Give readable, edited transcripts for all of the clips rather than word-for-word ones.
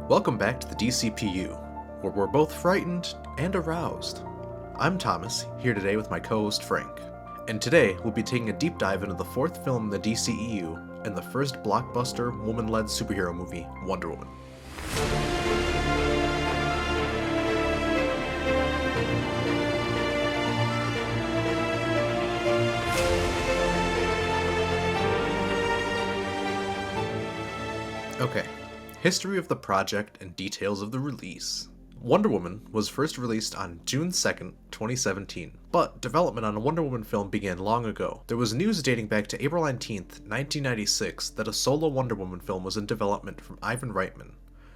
Welcome back to the DCPU, where we're both frightened and aroused. I'm Thomas, here today with my co-host Frank, and today we'll be taking a deep dive into the fourth film in the DCEU and the first blockbuster woman-led superhero movie, Wonder Woman. Okay, history of the project and details of the release. Wonder Woman was first released on June 2nd, 2017, but development on a Wonder Woman film began long ago. There was news dating back to April 19th, 1996 that a solo Wonder Woman film was in development from Ivan Reitman,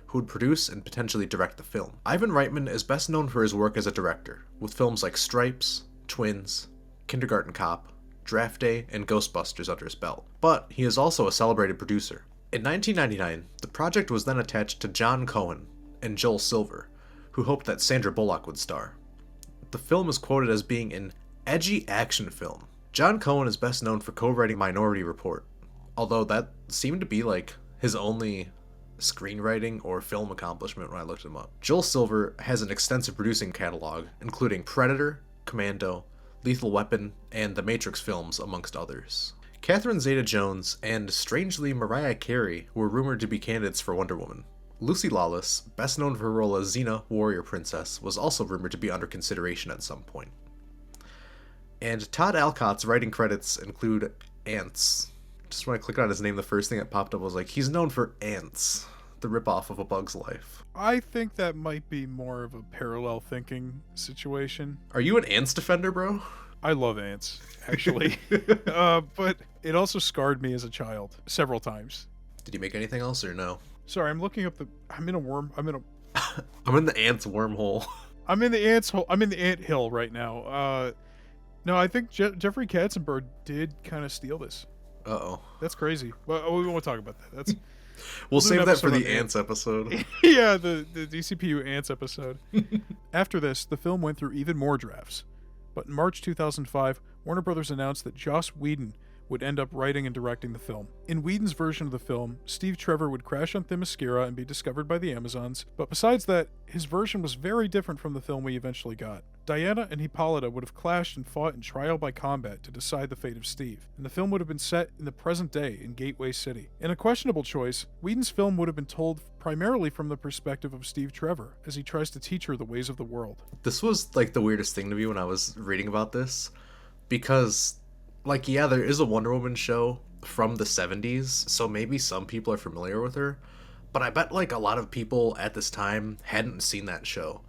who would produce and potentially direct the film. Ivan Reitman is best known for his work as a director, with films like Stripes, Twins, Kindergarten Cop, Draft Day, and Ghostbusters under his belt, but he is also a celebrated producer. In 1999, the project was then attached to John Cohen and Joel Silver, who hoped that Sandra Bullock would star. The film is quoted as being an edgy action film. John Cohen is best known for co-writing Minority Report, although that seemed to be like his only screenwriting or film accomplishment when I looked him up. Joel Silver has an extensive producing catalog, including Predator, Commando, Lethal Weapon, and the Matrix films, amongst others. Catherine Zeta-Jones and, strangely, Mariah Carey were rumored to be candidates for Wonder Woman. Lucy Lawless, best known for her role as Xena, Warrior Princess, was also rumored to be under consideration at some point. And Todd Alcott's writing credits include Ants. Just when I clicked on his name, the first thing that popped up was like, he's known for Ants, the ripoff of A Bug's Life. I think that might be more of a parallel thinking situation. Are you an Ants defender, bro? I love ants, actually. But it also scarred me as a child several times. Did you make anything else or no? Sorry, I'm looking up I'm in the ants wormhole. I'm in the ants hole. I'm in the ant hill right now. No, I think Jeffrey Katzenberg did kind of steal this. Uh-oh. That's crazy. Well, we won't talk about that. That's We'll save that for the ants episode. Yeah, the DCPU ants episode. After this, the film went through even more drafts. But in March 2005, Warner Brothers announced that Joss Whedon would end up writing and directing the film. In Whedon's version of the film, Steve Trevor would crash on Themyscira and be discovered by the Amazons, but besides that, his version was very different from the film we eventually got. Diana and Hippolyta would have clashed and fought in trial by combat to decide the fate of Steve, and the film would have been set in the present day in Gateway City. In a questionable choice, Whedon's film would have been told primarily from the perspective of Steve Trevor, as he tries to teach her the ways of the world. This was like the weirdest thing to me when I was reading about this, because yeah, there is a Wonder Woman show from the 70s, so maybe some people are familiar with her, but I bet like a lot of people at this time hadn't seen that show.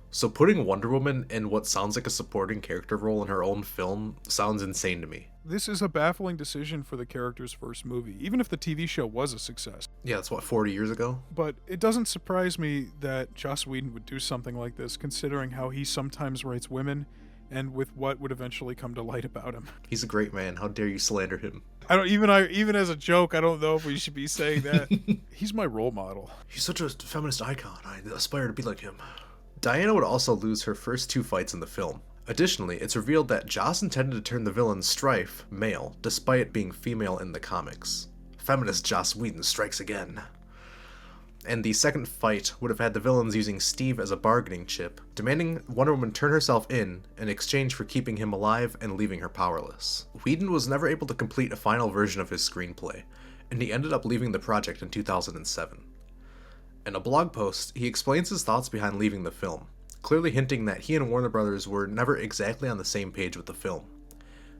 So putting Wonder Woman in what sounds like a supporting character role in her own film sounds insane to me. This is a baffling decision for the character's first movie, even if the TV show was a success. Yeah, that's 40 years ago? But it doesn't surprise me that Joss Whedon would do something like this, considering how he sometimes writes women, and with what would eventually come to light about him. He's a great man. How dare you slander him? Even as a joke, I don't know if we should be saying that. He's my role model. He's such a feminist icon. I aspire to be like him. Diana would also lose her first two fights in the film. Additionally, it's revealed that Joss intended to turn the villain Strife male, despite being female in the comics. Feminist Joss Whedon strikes again. And the second fight would have had the villains using Steve as a bargaining chip, demanding Wonder Woman turn herself in exchange for keeping him alive and leaving her powerless. Whedon was never able to complete a final version of his screenplay, and he ended up leaving the project in 2007. In a blog post, he explains his thoughts behind leaving the film, clearly hinting that he and Warner Brothers were never exactly on the same page with the film.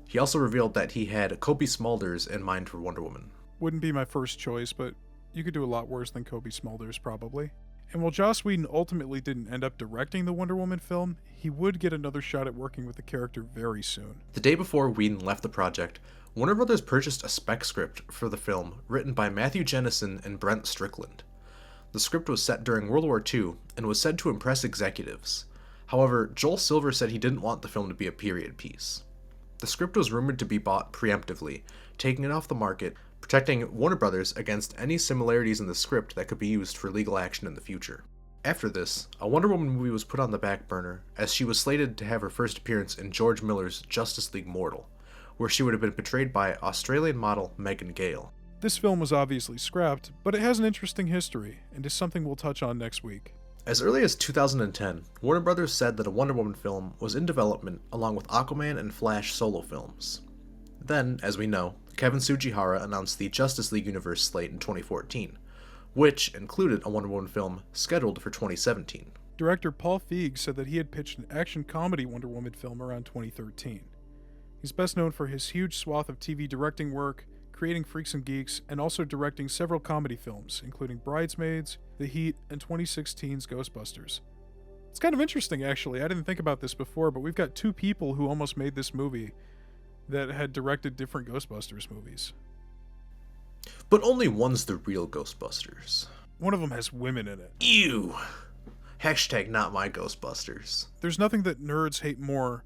He also revealed that he had Cobie Smulders in mind for Wonder Woman. Wouldn't be my first choice, but you could do a lot worse than Cobie Smulders, probably. And while Joss Whedon ultimately didn't end up directing the Wonder Woman film, he would get another shot at working with the character very soon. The day before Whedon left the project, Warner Brothers purchased a spec script for the film written by Matthew Jennison and Brent Strickland. The script was set during World War II and was said to impress executives. However, Joel Silver said he didn't want the film to be a period piece. The script was rumored to be bought preemptively, taking it off the market, protecting Warner Brothers against any similarities in the script that could be used for legal action in the future. After this, a Wonder Woman movie was put on the back burner, as she was slated to have her first appearance in George Miller's Justice League Mortal, where she would have been portrayed by Australian model Megan Gale. This film was obviously scrapped, but it has an interesting history, and is something we'll touch on next week. As early as 2010, Warner Brothers said that a Wonder Woman film was in development along with Aquaman and Flash solo films. Then, as we know, Kevin Tsujihara announced the Justice League Universe slate in 2014, which included a Wonder Woman film scheduled for 2017. Director Paul Feig said that he had pitched an action-comedy Wonder Woman film around 2013. He's best known for his huge swath of TV directing work, creating Freaks and Geeks, and also directing several comedy films, including Bridesmaids, The Heat, and 2016's Ghostbusters. It's kind of interesting, actually. I didn't think about this before, but we've got two people who almost made this movie that had directed different Ghostbusters movies. But only one's the real Ghostbusters. One of them has women in it. Ew! Hashtag not my Ghostbusters. There's nothing that nerds hate more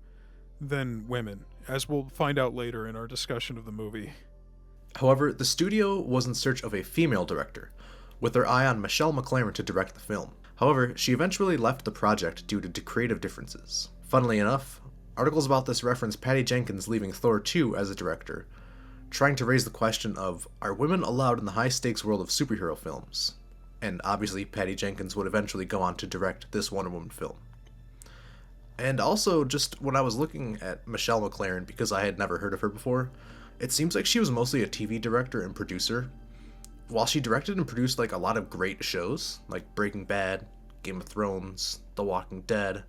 than women, as we'll find out later in our discussion of the movie. However, the studio was in search of a female director, with their eye on Michelle MacLaren to direct the film. However, she eventually left the project due to creative differences. Funnily enough, articles about this reference Patty Jenkins leaving Thor 2 as a director, trying to raise the question of, are women allowed in the high-stakes world of superhero films? And obviously, Patty Jenkins would eventually go on to direct this Wonder Woman film. And also, just when I was looking at Michelle MacLaren, because I had never heard of her before, it seems like she was mostly a TV director and producer. While she directed and produced like a lot of great shows, like Breaking Bad, Game of Thrones, The Walking Dead,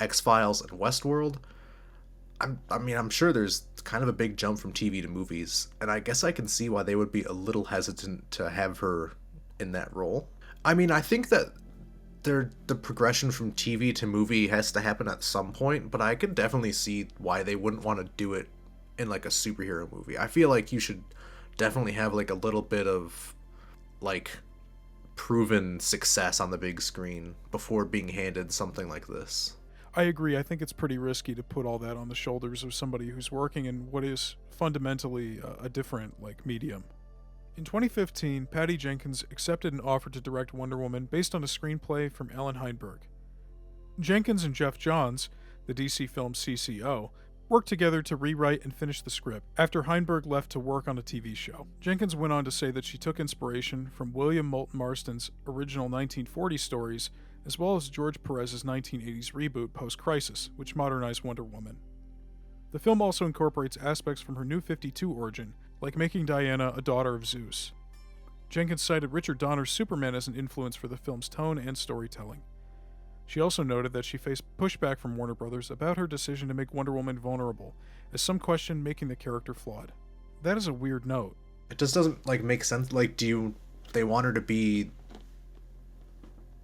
X-Files, and Westworld, I'm sure there's kind of a big jump from TV to movies, and I guess I can see why they would be a little hesitant to have her in that role. I mean, I think that the progression from TV to movie has to happen at some point, but I could definitely see why they wouldn't want to do it in like a superhero movie. I feel like you should definitely have like a little bit of like proven success on the big screen before being handed something like this. I agree. I think it's pretty risky to put all that on the shoulders of somebody who's working in what is fundamentally a different like medium. In 2015, Patty Jenkins accepted an offer to direct Wonder Woman based on a screenplay from Alan Heinberg. Jenkins and Jeff Johns, the DC film CCO, worked together to rewrite and finish the script after Heinberg left to work on a TV show. Jenkins went on to say that she took inspiration from William Moulton Marston's original 1940s stories, as well as George Perez's 1980s reboot Post-Crisis, which modernized Wonder Woman. The film also incorporates aspects from her New 52 origin, like making Diana a daughter of Zeus. Jenkins cited Richard Donner's Superman as an influence for the film's tone and storytelling. She also noted that she faced pushback from Warner Brothers about her decision to make Wonder Woman vulnerable, as some questioned making the character flawed. That is a weird note. It just doesn't like make sense. Like, they want her to be,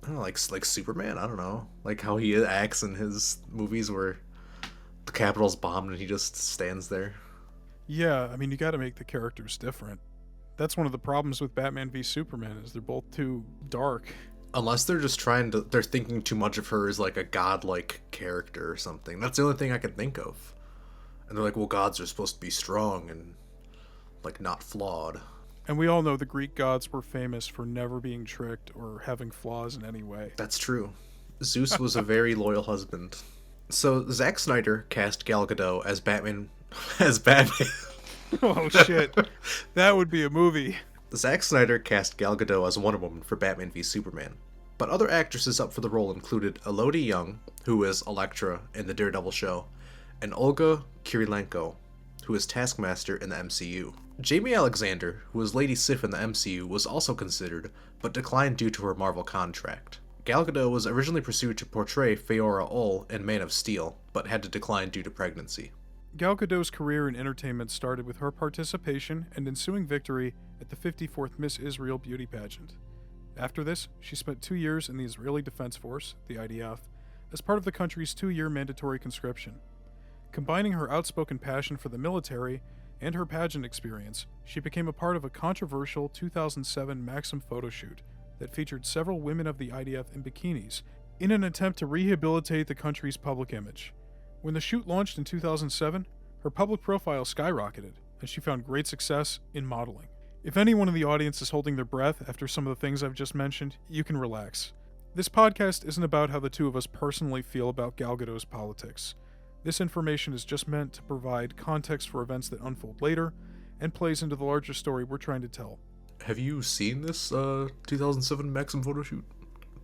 I don't know, like Superman? I don't know. Like how he acts in his movies where the Capitol's bombed and he just stands there. Yeah, I mean, you gotta make the characters different. That's one of the problems with Batman v Superman, is they're both too dark. Unless they're just they're thinking too much of her as like a godlike character or something. That's the only thing I can think of. And they're like, well, gods are supposed to be strong and like not flawed. And we all know the Greek gods were famous for never being tricked or having flaws in any way. That's true. Zeus was a very loyal husband. So Zack Snyder cast Gal Gadot as Batman. Oh shit. That would be a movie. Zack Snyder cast Gal Gadot as Wonder Woman for Batman v Superman. But other actresses up for the role included Elodie Yung, who is Elektra in the Daredevil show, and Olga Kurylenko, who is Taskmaster in the MCU. Jamie Alexander, who was Lady Sif in the MCU, was also considered, but declined due to her Marvel contract. Gal Gadot was originally pursued to portray Feora Ol in Man of Steel, but had to decline due to pregnancy. Gal Gadot's career in entertainment started with her participation and ensuing victory at the 54th Miss Israel beauty pageant. After this, she spent 2 years in the Israeli Defense Force, the IDF, as part of the country's 2-year mandatory conscription. Combining her outspoken passion for the military and her pageant experience, she became a part of a controversial 2007 Maxim photo shoot that featured several women of the IDF in bikinis in an attempt to rehabilitate the country's public image. When the shoot launched in 2007, her public profile skyrocketed, and she found great success in modeling. If anyone in the audience is holding their breath after some of the things I've just mentioned, you can relax. This podcast isn't about how the two of us personally feel about Gal Gadot's politics. This information is just meant to provide context for events that unfold later, and plays into the larger story we're trying to tell. Have you seen this 2007 Maxim photo shoot?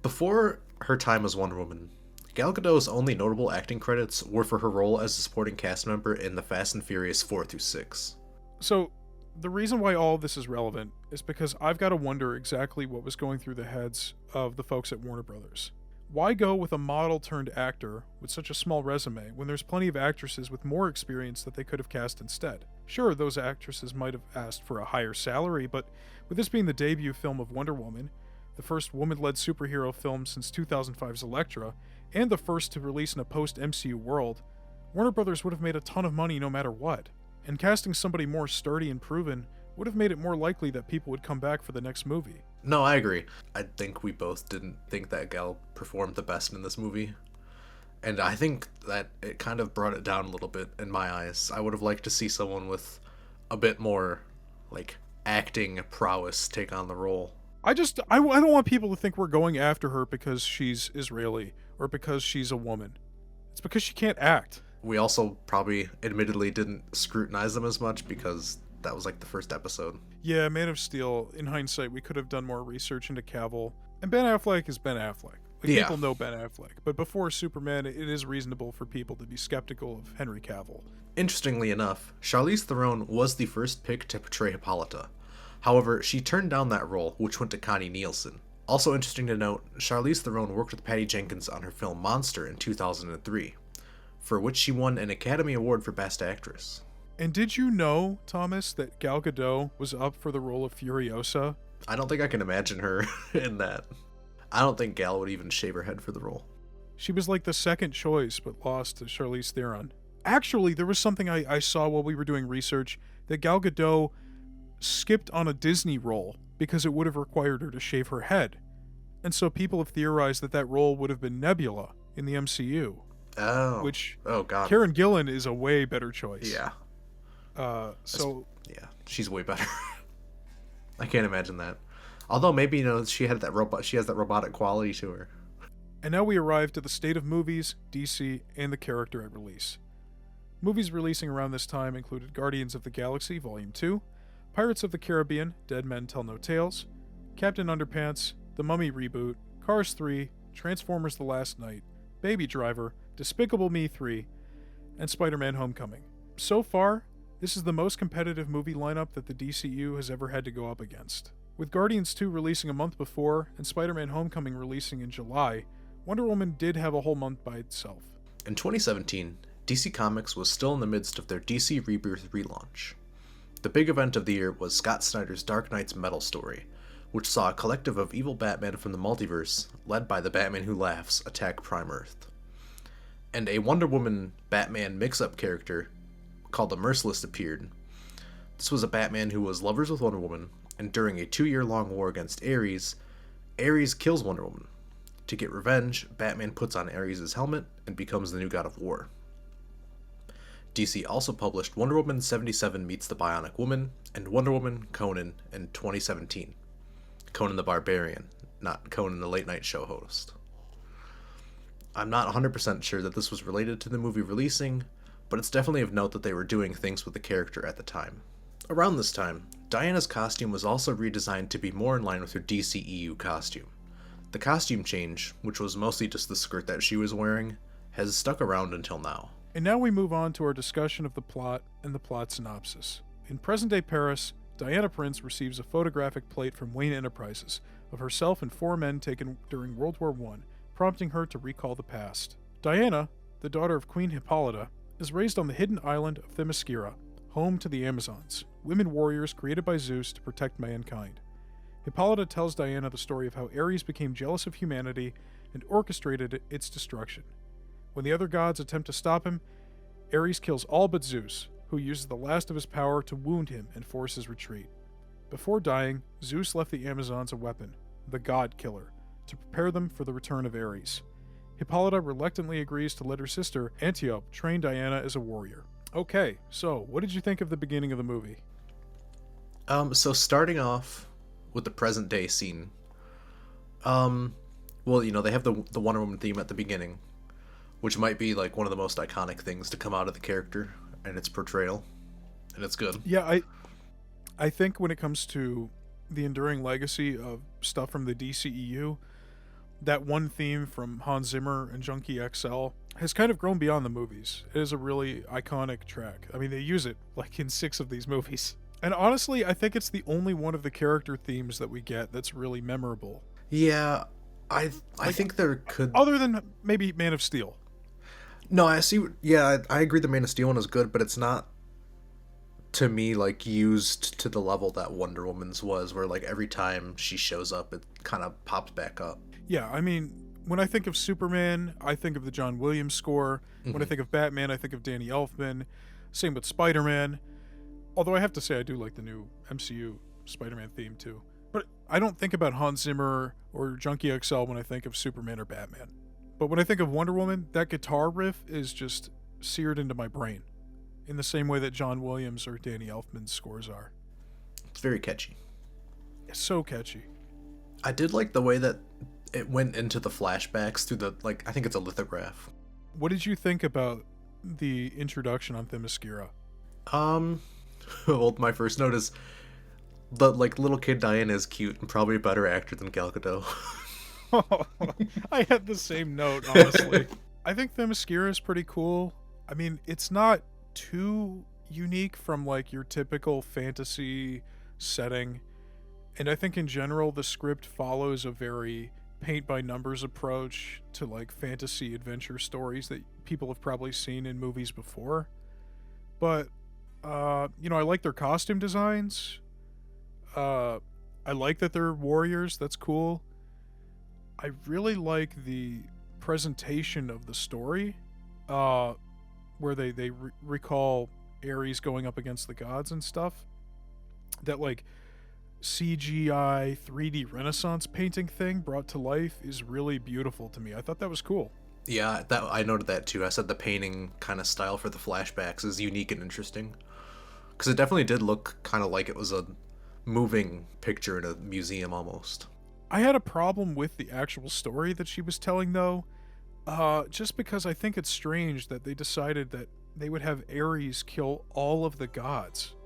Before her time as Wonder Woman, Gal Gadot's only notable acting credits were for her role as a supporting cast member in the Fast and Furious 4 through 6. So, the reason why all of this is relevant is because I've got to wonder exactly what was going through the heads of the folks at Warner Brothers. Why go with a model turned actor with such a small resume when there's plenty of actresses with more experience that they could have cast instead? Sure, those actresses might have asked for a higher salary, but with this being the debut film of Wonder Woman, the first woman-led superhero film since 2005's Elektra, and the first to release in a post-MCU world, Warner Brothers would have made a ton of money no matter what. And casting somebody more sturdy and proven would have made it more likely that people would come back for the next movie. No, I agree. I think we both didn't think that Gal performed the best in this movie. And I think that it kind of brought it down a little bit in my eyes. I would have liked to see someone with a bit more, acting prowess take on the role. I don't want people to think we're going after her because she's Israeli or because she's a woman. It's because she can't act. We also probably admittedly didn't scrutinize them as much because that was the first episode. Yeah, Man of Steel, in hindsight, we could have done more research into Cavill. And Ben Affleck is Ben Affleck. People know Ben Affleck. But before Superman, it is reasonable for people to be skeptical of Henry Cavill. Interestingly enough, Charlize Theron was the first pick to portray Hippolyta. However, she turned down that role, which went to Connie Nielsen. Also interesting to note, Charlize Theron worked with Patty Jenkins on her film Monster in 2003, for which she won an Academy Award for Best Actress. And did you know, Thomas, that Gal Gadot was up for the role of Furiosa? I don't think I can imagine her in that. I don't think Gal would even shave her head for the role. She was the second choice, but lost to Charlize Theron. Actually, there was something I saw while we were doing research, that Gal Gadot skipped on a Disney role because it would have required her to shave her head. And so people have theorized that that role would have been Nebula in the MCU. Oh. Oh, God. Karen Gillan is a way better choice. Yeah. Yeah, she's way better. I can't imagine that. Although maybe she has that robotic quality to her. And now we arrive to the state of movies, DC, and the character at release. Movies releasing around this time included Guardians of the Galaxy Volume 2, Pirates of the Caribbean: Dead Men Tell No Tales, Captain Underpants, The Mummy Reboot, Cars 3, Transformers: The Last Knight, Baby Driver, Despicable Me 3, and Spider-Man: Homecoming. So far, this is the most competitive movie lineup that the DCU has ever had to go up against. With Guardians 2 releasing a month before and Spider-Man: Homecoming releasing in July, Wonder Woman did have a whole month by itself. In 2017, DC Comics was still in the midst of their DC Rebirth relaunch. The big event of the year was Scott Snyder's Dark Knight's Metal story, which saw a collective of evil Batman from the multiverse, led by the Batman Who Laughs, attack Prime Earth. And a Wonder Woman Batman mix-up character called the Merciless appeared. This was a Batman who was lovers with Wonder Woman, and during a 2-year-long war against Ares, Ares kills Wonder Woman. To get revenge, Batman puts on Ares' helmet and becomes the new god of war. DC also published Wonder Woman 77 Meets the Bionic Woman and Wonder Woman Conan in 2017. Conan the Barbarian, not Conan the late night show host. I'm not 100% sure that this was related to the movie releasing, but it's definitely of note that they were doing things with the character at the time. Around this time, Diana's costume was also redesigned to be more in line with her DCEU costume. The costume change, which was mostly just the skirt that she was wearing, has stuck around until now. And now we move on to our discussion of the plot and the plot synopsis. In present-day Paris, Diana Prince receives a photographic plate from Wayne Enterprises of herself and 4 men taken during World War I, prompting her to recall the past. Diana, the daughter of Queen Hippolyta, is raised on the hidden island of Themyscira, home to the Amazons, women warriors created by Zeus to protect mankind. Hippolyta tells Diana the story of how Ares became jealous of humanity and orchestrated its destruction. When the other gods attempt to stop him, Ares kills all but Zeus, who uses the last of his power to wound him and force his retreat. Before dying, Zeus left the Amazons a weapon, the God Killer, to prepare them for the return of Ares. Hippolyta reluctantly agrees to let her sister, Antiope, train Diana as a warrior. Okay, so what did you think of the beginning of the movie? So starting off with the present day scene, they have the Wonder Woman theme at the beginning, which might be one of the most iconic things to come out of the character and its portrayal, and it's good. Yeah, I think when it comes to the enduring legacy of stuff from the DCEU, that one theme from Hans Zimmer and Junkie XL has kind of grown beyond the movies. It is a really iconic track. I mean, they use it like in 6 of these movies. And honestly, I think it's the only one of the character themes that we get that's really memorable. Yeah, I think there could... Other than maybe Man of Steel. No, I see. Yeah, I agree the Man of Steel one is good, but it's not, to me, like, used to the level that Wonder Woman's was, where, like, every time she shows up, it kind of pops back up. Yeah, I mean, when I think of Superman, I think of the John Williams score. When I think of Batman, I think of Danny Elfman. Same with Spider-Man. Although I have to say I do like the new MCU Spider-Man theme too. But I don't think about Hans Zimmer or Junkie XL when I think of Superman or Batman. But when I think of Wonder Woman, that guitar riff is just seared into my brain, in the same way that John Williams or Danny Elfman's scores are. It's very catchy. It's so catchy. I did like the way that it went into the flashbacks through the, like, I think it's a lithograph. What did you think about the introduction on Themyscira? Well, my first note is the, like, little kid Diana is cute and probably a better actor than Gal Gadot. I had the same note, honestly. I think Themyscira is pretty cool. I mean, it's not too unique from, like, your typical fantasy setting. And I think in general, the script follows a very paint-by-numbers approach to, like, fantasy adventure stories that people have probably seen in movies before. But, I like their costume designs. I like that they're warriors. That's cool. I really like the presentation of the story, where they recall Ares going up against the gods and stuff. That, like, CGI 3D Renaissance painting thing brought to life is really beautiful to me. I thought that was cool. Yeah, that I noted that too. I said the painting kind of style for the flashbacks is unique and interesting. Because it definitely did look kind of like it was a moving picture in a museum almost. I had a problem with the actual story that she was telling, though, just because I think it's strange that they decided that they would have Ares kill all of the gods.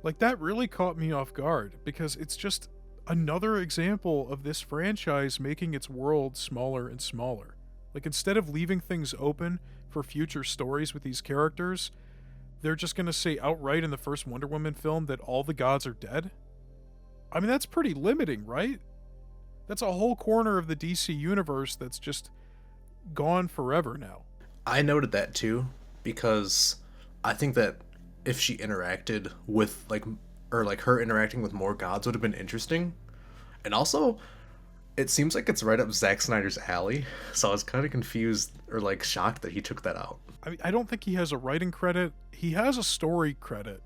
Like, that really caught me off guard, because it's just another example of this franchise making its world smaller and smaller. Like, instead of leaving things open for future stories with these characters, they're just gonna say outright in the first Wonder Woman film that all the gods are dead? I mean, that's pretty limiting, right? That's a whole corner of the DC universe that's just gone forever now. I noted that too, because I think that if she interacted with, like, or like her interacting with more gods would have been interesting. And also, it seems like it's right up Zack Snyder's alley, so I was kind of confused or, like, shocked that he took that out. I mean, I don't think he has a writing credit. He has a story credit.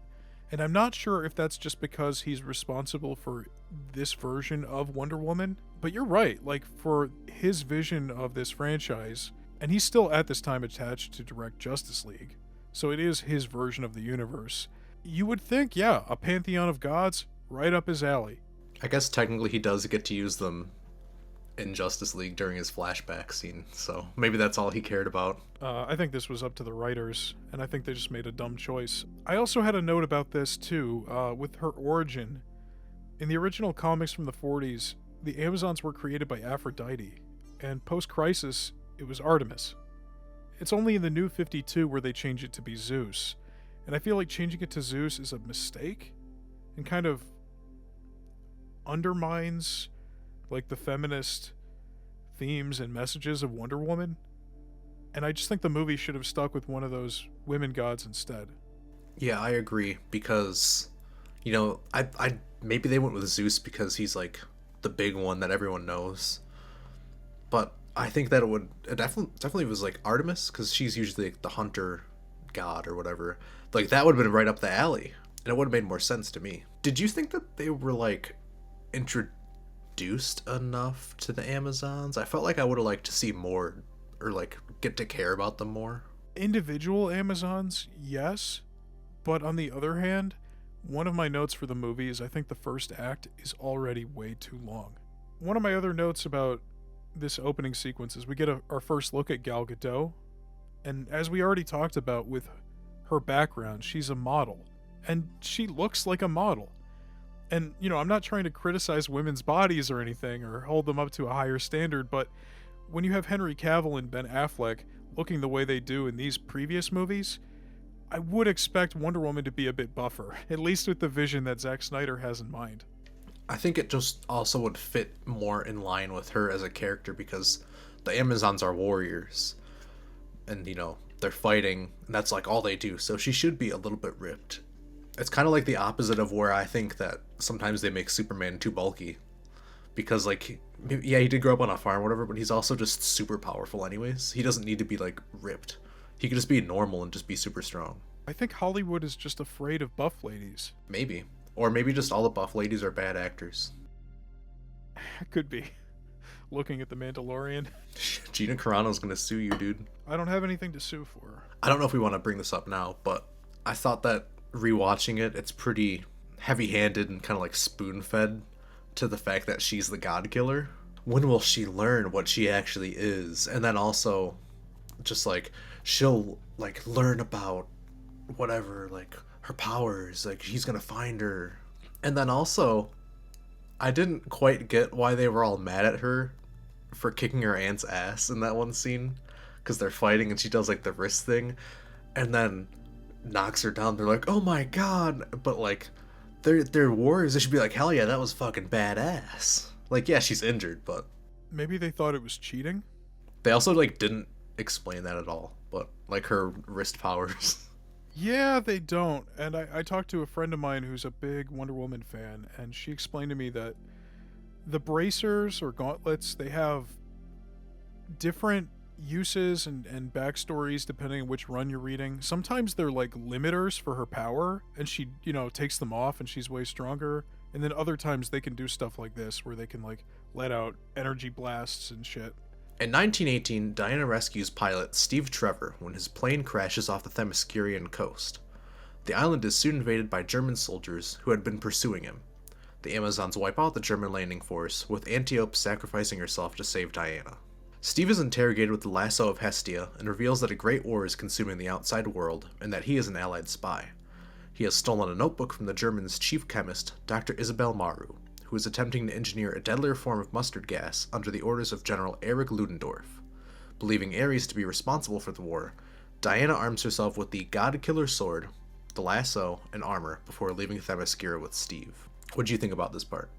And I'm not sure if that's just because he's responsible for this version of Wonder Woman. But you're right, like, for his vision of this franchise, and he's still at this time attached to direct Justice League, so it is his version of the universe. You would think, yeah, a pantheon of gods, right up his alley. I guess technically he does get to use them in Justice League during his flashback scene, so maybe that's all he cared about. I think this was up to the writers, and I think they just made a dumb choice. I also had a note about this, too, with her origin. In the original comics from the 40s, the Amazons were created by Aphrodite, and post-Crisis, it was Artemis. It's only in the New 52 where they change it to be Zeus, and I feel like changing it to Zeus is a mistake, and kind of undermines, like, the feminist themes and messages of Wonder Woman. And I just think the movie should have stuck with one of those women gods instead. Yeah, I agree, because, I maybe they went with Zeus because he's, like, the big one that everyone knows. But I think that it definitely was, like, Artemis, because she's usually, like, the hunter god or whatever. Like, that would have been right up the alley, and it would have made more sense to me. Did you think that they were, like, introduced enough to the Amazons? I felt like I would have liked to see more, or, like, get to care about them more. Individual Amazons, yes. But on the other hand, one of my notes for the movie is I think the first act is already way too long. One of my other notes about this opening sequence is we get our first look at Gal Gadot. And as we already talked about with her background, she's a model. and she looks like a model. And, I'm not trying to criticize women's bodies or anything or hold them up to a higher standard, but when you have Henry Cavill and Ben Affleck looking the way they do in these previous movies, I would expect Wonder Woman to be a bit buffer, at least with the vision that Zack Snyder has in mind. I think it just also would fit more in line with her as a character because the Amazons are warriors. And, they're fighting, and that's like all they do. So she should be a little bit ripped. It's kind of like the opposite of where I think that sometimes they make Superman too bulky. Because, like, yeah, he did grow up on a farm or whatever, but he's also just super powerful anyways. He doesn't need to be, like, ripped. He could just be normal and just be super strong. I think Hollywood is just afraid of buff ladies. Maybe. Or maybe just all the buff ladies are bad actors. Could be. Looking at The Mandalorian. Gina Carano's gonna sue you, dude. I don't have anything to sue for. I don't know if we want to bring this up now, but I thought that rewatching it, it's pretty heavy-handed and kind of like spoon-fed to the fact that she's the god killer. When will she learn what she actually is? And then also, just like, she'll like learn about whatever, like her powers, like he's gonna find her. And then also, I didn't quite get why they were all mad at her for kicking her aunt's ass in that one scene, because they're fighting and she does like the wrist thing and then knocks her down. They're like, oh my god, but like they're warriors. They should be like, hell yeah, that was fucking badass. Like, yeah, she's injured, but maybe they thought it was cheating. They also like didn't explain that at all, but like her wrist powers. Yeah, they don't. And I talked to a friend of mine who's a big Wonder Woman fan, and she explained to me that the bracers or gauntlets, they have different uses and backstories depending on which run you're reading. Sometimes they're like limiters for her power, and she, takes them off and she's way stronger. And then other times they can do stuff like this, where they can like let out energy blasts and shit. In 1918, Diana rescues pilot Steve Trevor when his plane crashes off the Themyscirian coast. The island is soon invaded by German soldiers who had been pursuing him. The Amazons wipe out the German landing force, with Antiope sacrificing herself to save Diana. Steve is interrogated with the lasso of Hestia and reveals that a great war is consuming the outside world and that he is an Allied spy. He has stolen a notebook from the Germans' chief chemist, Dr. Isabel Maru, who is attempting to engineer a deadlier form of mustard gas under the orders of General Erich Ludendorff. Believing Ares to be responsible for the war, Diana arms herself with the God-Killer sword, the lasso, and armor before leaving Themyscira with Steve. What do you think about this part?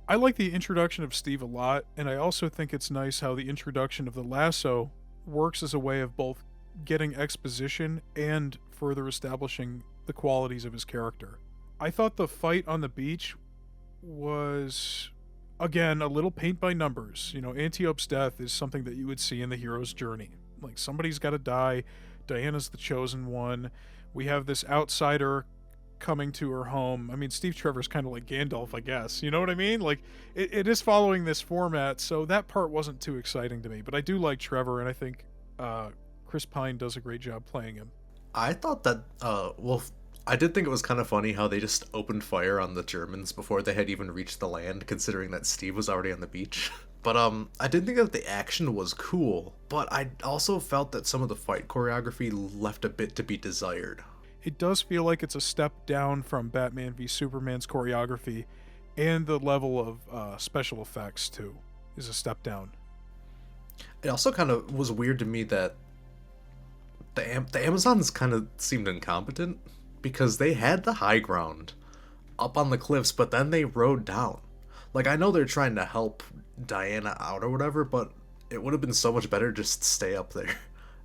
I like the introduction of Steve a lot, and I also think it's nice how the introduction of the lasso works as a way of both getting exposition and further establishing the qualities of his character. I thought the fight on the beach was, again, a little paint by numbers. Antiope's death is something that you would see in the hero's journey. Like, somebody's got to die. Diana's the chosen one. We have this outsider coming to her home. I mean, Steve Trevor's kind of like Gandalf, I guess. You know what I mean? Like, it is following this format, so that part wasn't too exciting to me. But I do like Trevor, and I think Chris Pine does a great job playing him. I thought that, I did think it was kind of funny how they just opened fire on the Germans before they had even reached the land, considering that Steve was already on the beach. But I did think that the action was cool, but I also felt that some of the fight choreography left a bit to be desired. It does feel like it's a step down from Batman v Superman's choreography, and the level of special effects, too, is a step down. It also kind of was weird to me that the Amazons kind of seemed incompetent, because they had the high ground up on the cliffs, but then they rode down. Like, I know they're trying to help Diana out or whatever, but it would have been so much better just to stay up there.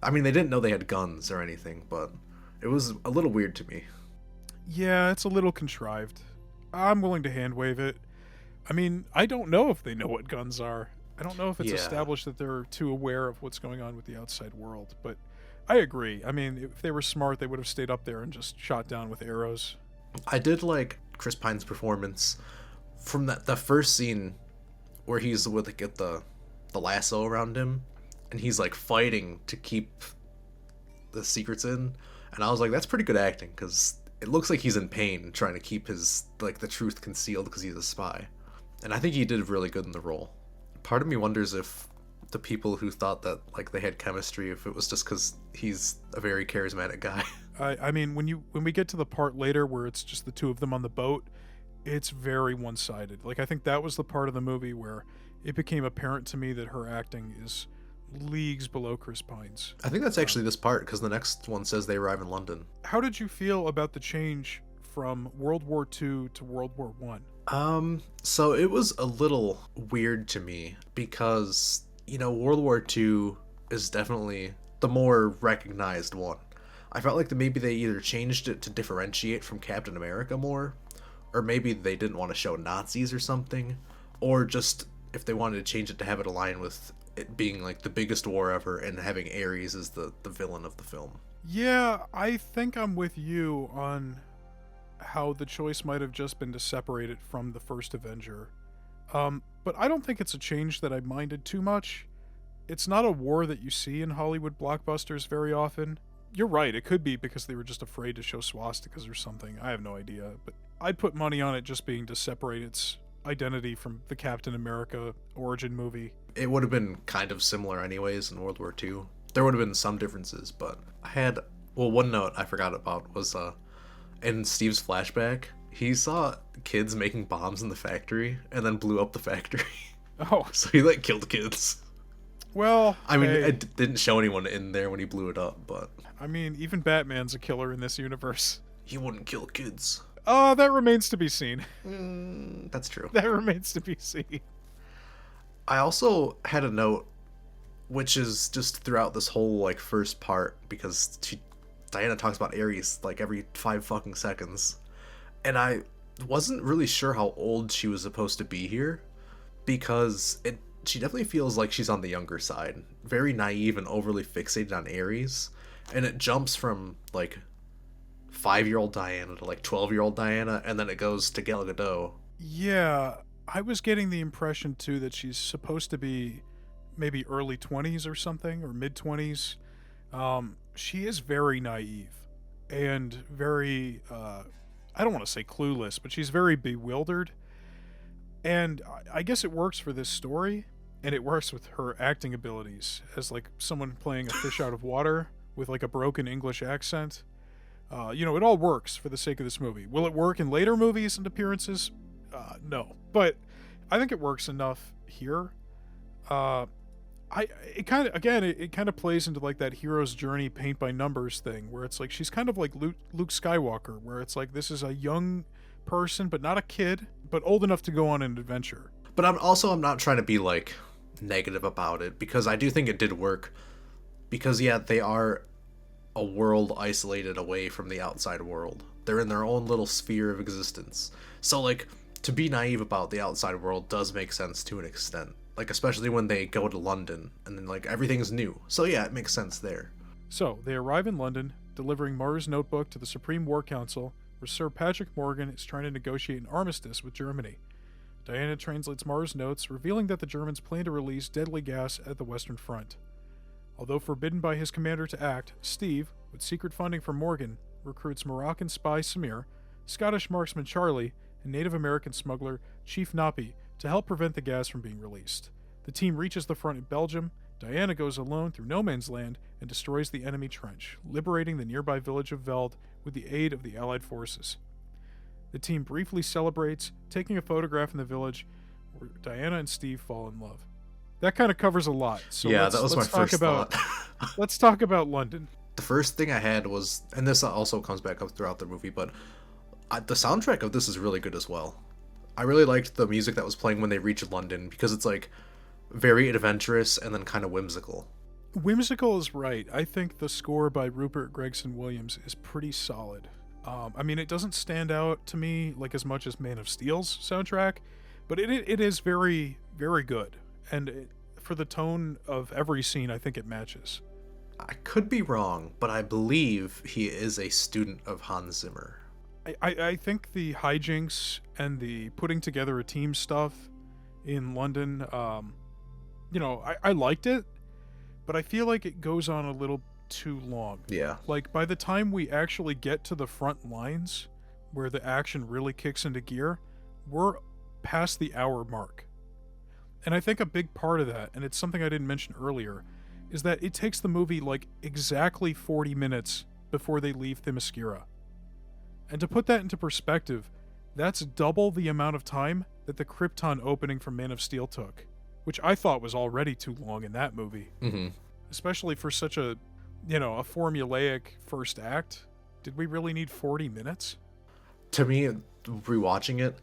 I mean, they didn't know they had guns or anything, but it was a little weird to me. Yeah, it's a little contrived. I'm willing to hand wave it. I mean, I don't know if they know what guns are. I don't know if it's established that they're too aware of what's going on with the outside world, but I agree. I mean, if they were smart, they would have stayed up there and just shot down with arrows. I did like Chris Pine's performance from the first scene where he's with the lasso around him, and he's like fighting to keep the secrets in. And I was like, that's pretty good acting, because it looks like he's in pain trying to keep his, like, the truth concealed because he's a spy. And I think he did really good in the role. Part of me wonders if the people who thought that, like, they had chemistry, if it was just because he's a very charismatic guy. I mean, when we get to the part later where it's just the two of them on the boat, it's very one-sided. Like, I think that was the part of the movie where it became apparent to me that her acting is leagues below Chris Pine's. I think that's actually this part, because the next one says they arrive in London. How did you feel about the change from World War II to World War One? So it was a little weird to me because, World War II is definitely the more recognized one. I felt like that maybe they either changed it to differentiate from Captain America more, or maybe they didn't want to show Nazis or something, or just if they wanted to change it to have it align with it being like the biggest war ever and having Ares as the villain of the film. Yeah, I think I'm with you on how the choice might have just been to separate it from the first Avenger. But I don't think it's a change that I minded too much. It's not a war that you see in Hollywood blockbusters very often. You're right, it could be because they were just afraid to show swastikas or something. I have no idea, but I'd put money on it just being to separate its identity from the Captain America origin movie. It would have been kind of similar anyways in World War II. There would have been some differences, but one note I forgot about was in Steve's flashback, he saw kids making bombs in the factory and then blew up the factory. Oh. So he killed kids. Well, I mean, hey, it didn't show anyone in there when he blew it up, but I mean, even Batman's a killer in this universe. he wouldn't kill kids. Oh, that remains to be seen. That's true. That remains to be seen. I also had a note, which is just throughout this whole first part, because Diana talks about Ares every 5 fucking seconds, and I wasn't really sure how old she was supposed to be here, because she definitely feels like she's on the younger side, very naive and overly fixated on Ares, and it jumps from 5-year-old Diana to 12-year-old Diana, and then it goes to Gal Gadot. Yeah, I was getting the impression too that she's supposed to be maybe early 20s or something, or mid 20s. She is very naive and very, I don't want to say clueless, but she's very bewildered. And I guess it works for this story, and it works with her acting abilities as someone playing a fish out of water with a broken English accent. It all works for the sake of this movie. Will it work in later movies and appearances? No. But I think it works enough here. It kind of plays into that hero's journey paint by numbers thing, where it's she's kind of like Luke Skywalker, where it's this is a young person, but not a kid, but old enough to go on an adventure. But I'm not trying to be negative about it, because I do think it did work, because yeah, they are a world isolated away from the outside world. They're in their own little sphere of existence. So to be naive about the outside world does make sense to an extent. Especially when they go to London and then everything's new. So yeah, it makes sense there. So they arrive in London, delivering Mars' notebook to the Supreme War Council, where Sir Patrick Morgan is trying to negotiate an armistice with Germany. Diana translates Mars' notes, revealing that the Germans plan to release deadly gas at the Western Front. Although forbidden by his commander to act, Steve, with secret funding from Morgan, recruits Moroccan spy Samir, Scottish marksman Charlie, and Native American smuggler Chief Napi to help prevent the gas from being released. The team reaches the front in Belgium. Diana goes alone through no man's land and destroys the enemy trench, liberating the nearby village of Veld with the aid of the Allied forces. The team briefly celebrates, taking a photograph in the village where Diana and Steve fall in love. That kind of covers a lot. So yeah, that was my first thought. Let's talk about London. The first thing I had was, and this also comes back up throughout the movie, but the soundtrack of this is really good as well. I really liked the music that was playing when they reached London, because it's very adventurous and then kind of whimsical. Whimsical is right. I think the score by Rupert Gregson Williams is pretty solid. I mean, it doesn't stand out to me as much as Man of Steel's soundtrack, but it is very, very good. And for the tone of every scene, I think it matches. I could be wrong, but I believe he is a student of Hans Zimmer. I think the hijinks and the putting together a team stuff in London, I liked it, but I feel like it goes on a little too long. Yeah. By the time we actually get to the front lines, where the action really kicks into gear, we're past the hour mark. And I think a big part of that, and it's something I didn't mention earlier, is that it takes the movie exactly 40 minutes before they leave Themyscira. And to put that into perspective, that's double the amount of time that the Krypton opening from Man of Steel took, which I thought was already too long in that movie. Mm-hmm. Especially for such a formulaic first act. Did we really need 40 minutes? To me, rewatching it,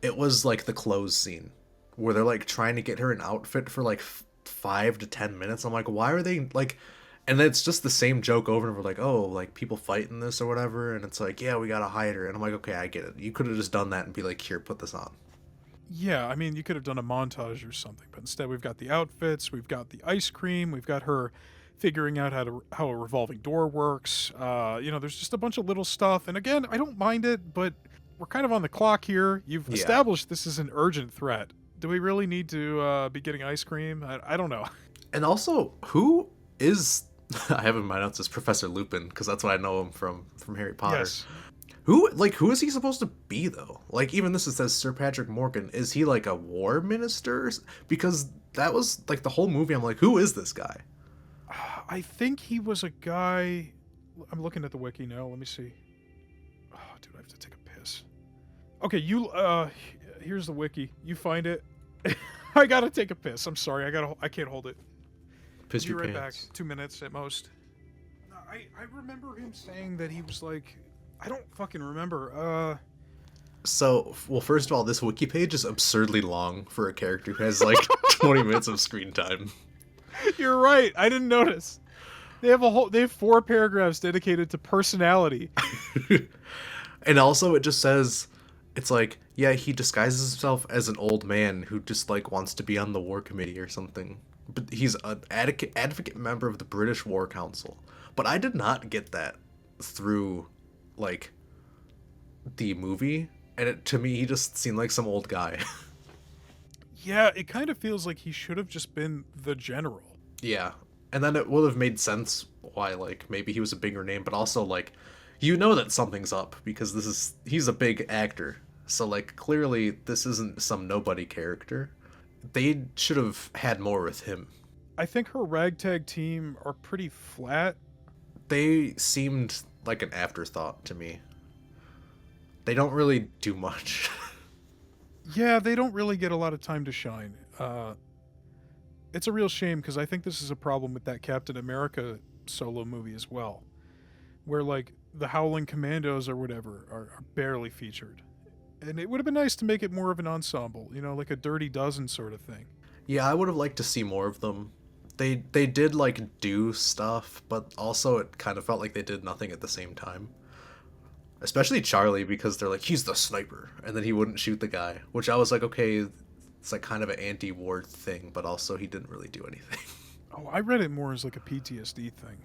it was like the clothes scene where they're like trying to get her an outfit for like 5 to 10 minutes. I'm like, why are they like, and it's just the same joke over and over, like, oh, like people fighting this or whatever, and it's like, yeah, we gotta hide her, and I'm like, okay, I get it. You could have just done that and be like, here, put this on. Yeah, I mean, you could have done a montage or something, but instead we've got the outfits, we've got the ice cream, we've got her figuring out how a revolving door works. There's just a bunch of little stuff, and again, I don't mind it, but we're kind of on the clock here. You've established this is an urgent threat. Do we really need to be getting ice cream? I don't know. And also, who is I have in my notes as Professor Lupin, because that's what I know him from Harry Potter. Yes. Who is he supposed to be, though? Like, even this, it says Sir Patrick Morgan. Is he like a war minister? Because that was like the whole movie. I'm like, who is this guy? I think he was a guy. I'm looking at the wiki now. Let me see. Oh, dude, I have to take a piss. Okay, here's the wiki. You find it. I gotta take a piss. I'm sorry. I can't hold it. Piss your right pants. back. 2 minutes at most. I remember him saying that he was like, I don't fucking remember. So, well, first of all, this wiki page is absurdly long for a character who has like 20 minutes of screen time. You're right. I didn't notice. They have 4 paragraphs dedicated to personality. And also it just says, it's like, yeah, he disguises himself as an old man who just like wants to be on the war committee or something. But he's an advocate member of the British War Council. But I did not get that through like the movie, and to me he just seemed like some old guy. Yeah, it kind of feels like he should have just been the general. Yeah, and then it would have made sense why like maybe he was a bigger name, but also like you know that something's up because he's a big actor, so like clearly this isn't some nobody character. They should have had more with him. I think her ragtag team are pretty flat. They seemed like an afterthought to me. They don't really do much. Yeah, they don't really get a lot of time to shine. It's a real shame because I think this is a problem with that Captain America solo movie as well, where like the Howling Commandos or whatever are barely featured. And it would have been nice to make it more of an ensemble, like a Dirty Dozen sort of thing. Yeah, I would have liked to see more of them. They did like do stuff, but also it kind of felt like they did nothing at the same time. Especially Charlie, because they're like, he's the sniper, and then he wouldn't shoot the guy, which I was like, okay, it's like kind of an anti-war thing, but also he didn't really do anything. Oh, I read it more as like a PTSD thing.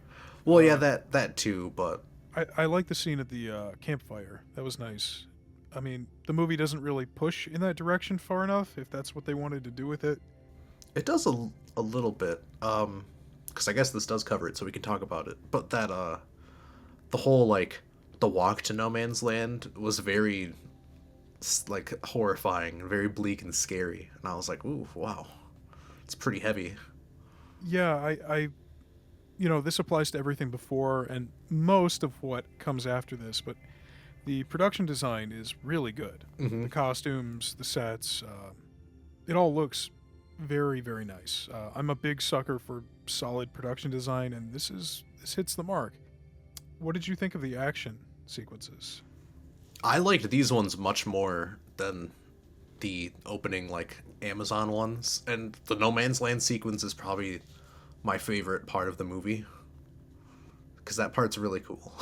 Well, yeah, that too, but I like the scene at the campfire. That was nice. I mean, the movie doesn't really push in that direction far enough, if that's what they wanted to do with it. it does a little bit, because I guess this does cover it, so we can talk about it. But that the whole like the walk to no man's land was very like horrifying and very bleak and scary, and I was like, ooh, wow, it's pretty heavy. Yeah, I this applies to everything before and most of what comes after this, but the production design is really good. Mm-hmm. The costumes, the sets, it all looks very, very nice. I'm a big sucker for solid production design, and this hits the mark. What did you think of the action sequences? I liked these ones much more than the opening like Amazon ones, and the No Man's Land sequence is probably my favorite part of the movie because that part's really cool.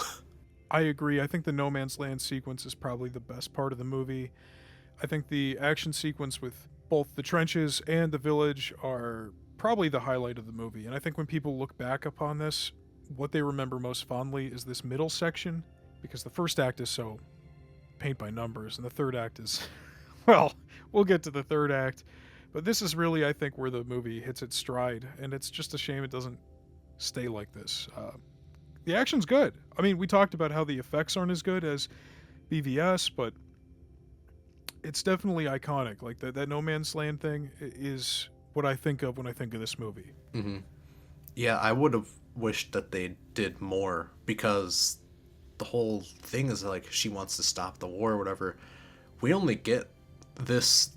I agree. I think the No Man's Land sequence is probably the best part of the movie. I think the action sequence with both the trenches and the village are probably the highlight of the movie. And I think when people look back upon this, what they remember most fondly is this middle section, because the first act is so paint by numbers, and the third act is, well, we'll get to the third act. But this is really, I think, where the movie hits its stride, and it's just a shame it doesn't stay like this. The action's good. I mean, we talked about how the effects aren't as good as BVS, but it's definitely iconic. Like, that No Man's Land thing is what I think of when I think of this movie. Mm-hmm. Yeah, I would have wished that they did more, because the whole thing is like she wants to stop the war or whatever. We only get this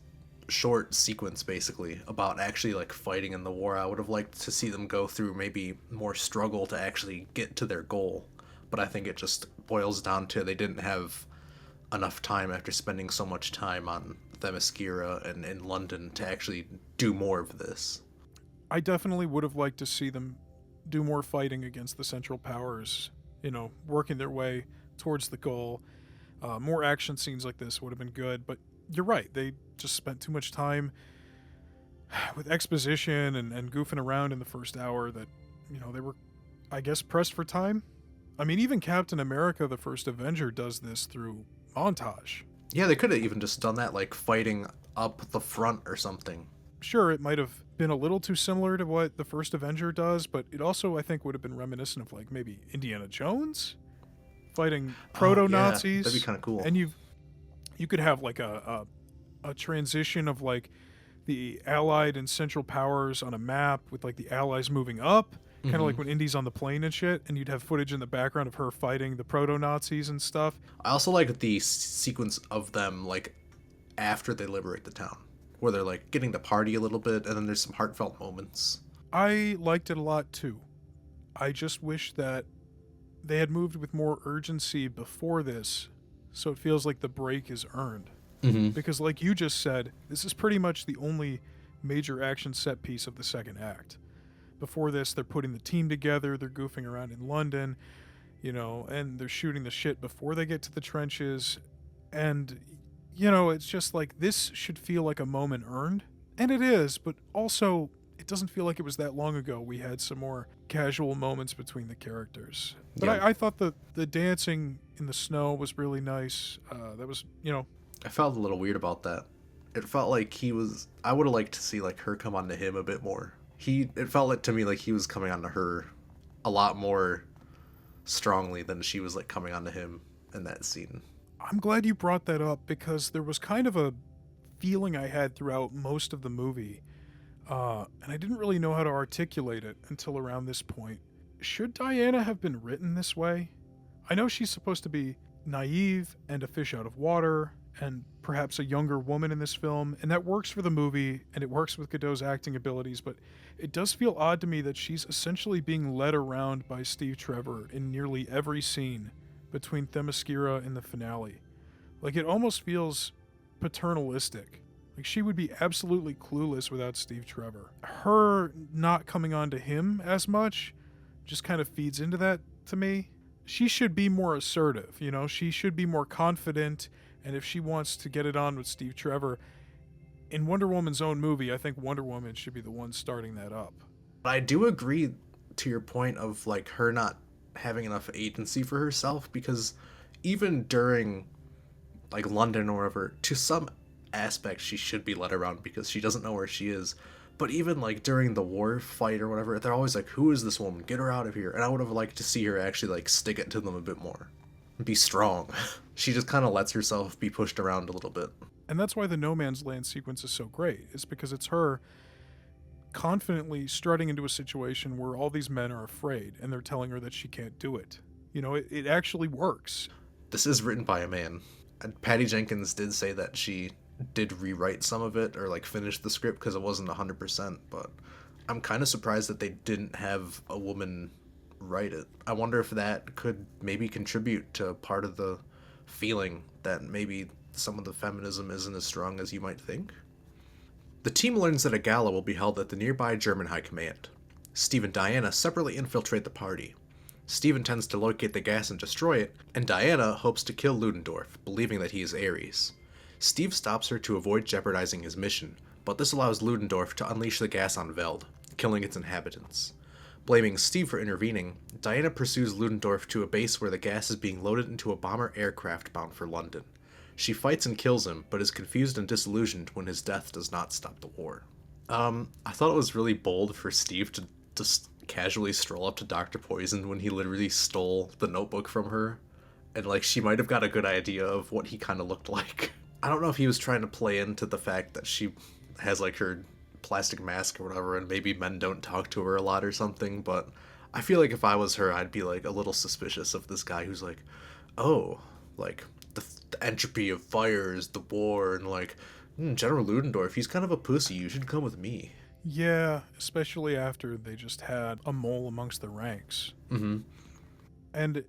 short sequence basically about actually like fighting in the war. I would have liked to see them go through maybe more struggle to actually get to their goal, but I think it just boils down to they didn't have enough time after spending so much time on Themyscira and in London to actually do more of this. I definitely would have liked to see them do more fighting against the Central Powers, working their way towards the goal. More action scenes like this would have been good, but you're right. They just spent too much time with exposition and goofing around in the first hour that, they were, I guess, pressed for time. I mean, even Captain America, the first Avenger, does this through montage. Yeah, they could have even just done that, like fighting up the front or something. Sure, it might have been a little too similar to what the first Avenger does, but it also, I think, would have been reminiscent of, like, maybe Indiana Jones fighting proto-Nazis. Yeah, that'd be kind of cool. And you could have, like, a transition of, like, the Allied and Central Powers on a map with, like, the Allies moving up, kind of like when Indy's on the plane and shit, and you'd have footage in the background of her fighting the proto-Nazis and stuff. I also like the sequence of them, like, after they liberate the town, where they're, like, getting to party a little bit, and then there's some heartfelt moments. I liked it a lot, too. I just wish that they had moved with more urgency before this, so it feels like the break is earned. Because, like you just said, this is pretty much the only major action set piece of the second act. Before this, they're putting the team together, they're goofing around in London, and they're shooting the shit before they get to the trenches. And, it's just like, this should feel like a moment earned. And it is, but also, it doesn't feel like it was that long ago we had some more casual moments between the characters. But Yeah. I thought the dancing in the snow was really nice. That was, I felt a little weird about that. It felt like I would have liked to see, like, her come on to him a bit more. It felt like to me like he was coming on to her a lot more strongly than she was, like, coming on to him in that scene. I'm glad you brought that up because there was kind of a feeling I had throughout most of the movie, and I didn't really know how to articulate it until around this point. Should Diana have been written this way? I know she's supposed to be naive and a fish out of water, and perhaps a younger woman in this film, and that works for the movie, and it works with Godot's acting abilities, but it does feel odd to me that she's essentially being led around by Steve Trevor in nearly every scene between Themyscira and the finale. Like, it almost feels paternalistic. Like, she would be absolutely clueless without Steve Trevor. Her not coming on to him as much just kind of feeds into that to me. She should be more assertive, she should be more confident, and if she wants to get it on with Steve Trevor, in Wonder Woman's own movie, I think Wonder Woman should be the one starting that up. But I do agree to your point of, like, her not having enough agency for herself, because even during, like, London or wherever, to some aspect she should be led around because she doesn't know where she is. But even, like, during the war fight or whatever, they're always like, who is this woman? Get her out of here. And I would have liked to see her actually, like, stick it to them a bit more. Be strong. She just kind of lets herself be pushed around a little bit. And that's why the No Man's Land sequence is so great. It's because it's her confidently strutting into a situation where all these men are afraid and they're telling her that she can't do it. It actually works. This is written by a man. And Patty Jenkins did say that she did rewrite some of it or, like, finish the script because it wasn't 100%, but I'm kind of surprised that they didn't have a woman write it. I wonder if that could maybe contribute to part of the feeling that maybe some of the feminism isn't as strong as you might think. The team learns that a gala will be held at the nearby German High Command. Steve and Diana separately infiltrate the party. Steve intends to locate the gas and destroy it, and Diana hopes to kill Ludendorff, believing that he is Ares. Steve stops her to avoid jeopardizing his mission, but this allows Ludendorff to unleash the gas on Veld, killing its inhabitants. Blaming Steve for intervening, Diana pursues Ludendorff to a base where the gas is being loaded into a bomber aircraft bound for London. She fights and kills him, but is confused and disillusioned when his death does not stop the war. I thought it was really bold for Steve to just casually stroll up to Dr. Poison when he literally stole the notebook from her, and, like, she might have got a good idea of what he kind of looked like. I don't know if he was trying to play into the fact that she has, like, her plastic mask or whatever, and maybe men don't talk to her a lot or something, but I feel like if I was her, I'd be like a little suspicious of this guy who's like, oh, like the entropy of fire is the war, and like General Ludendorff, he's kind of a pussy. You should come with me. Yeah, especially after they just had a mole amongst the ranks. Mm-hmm. And,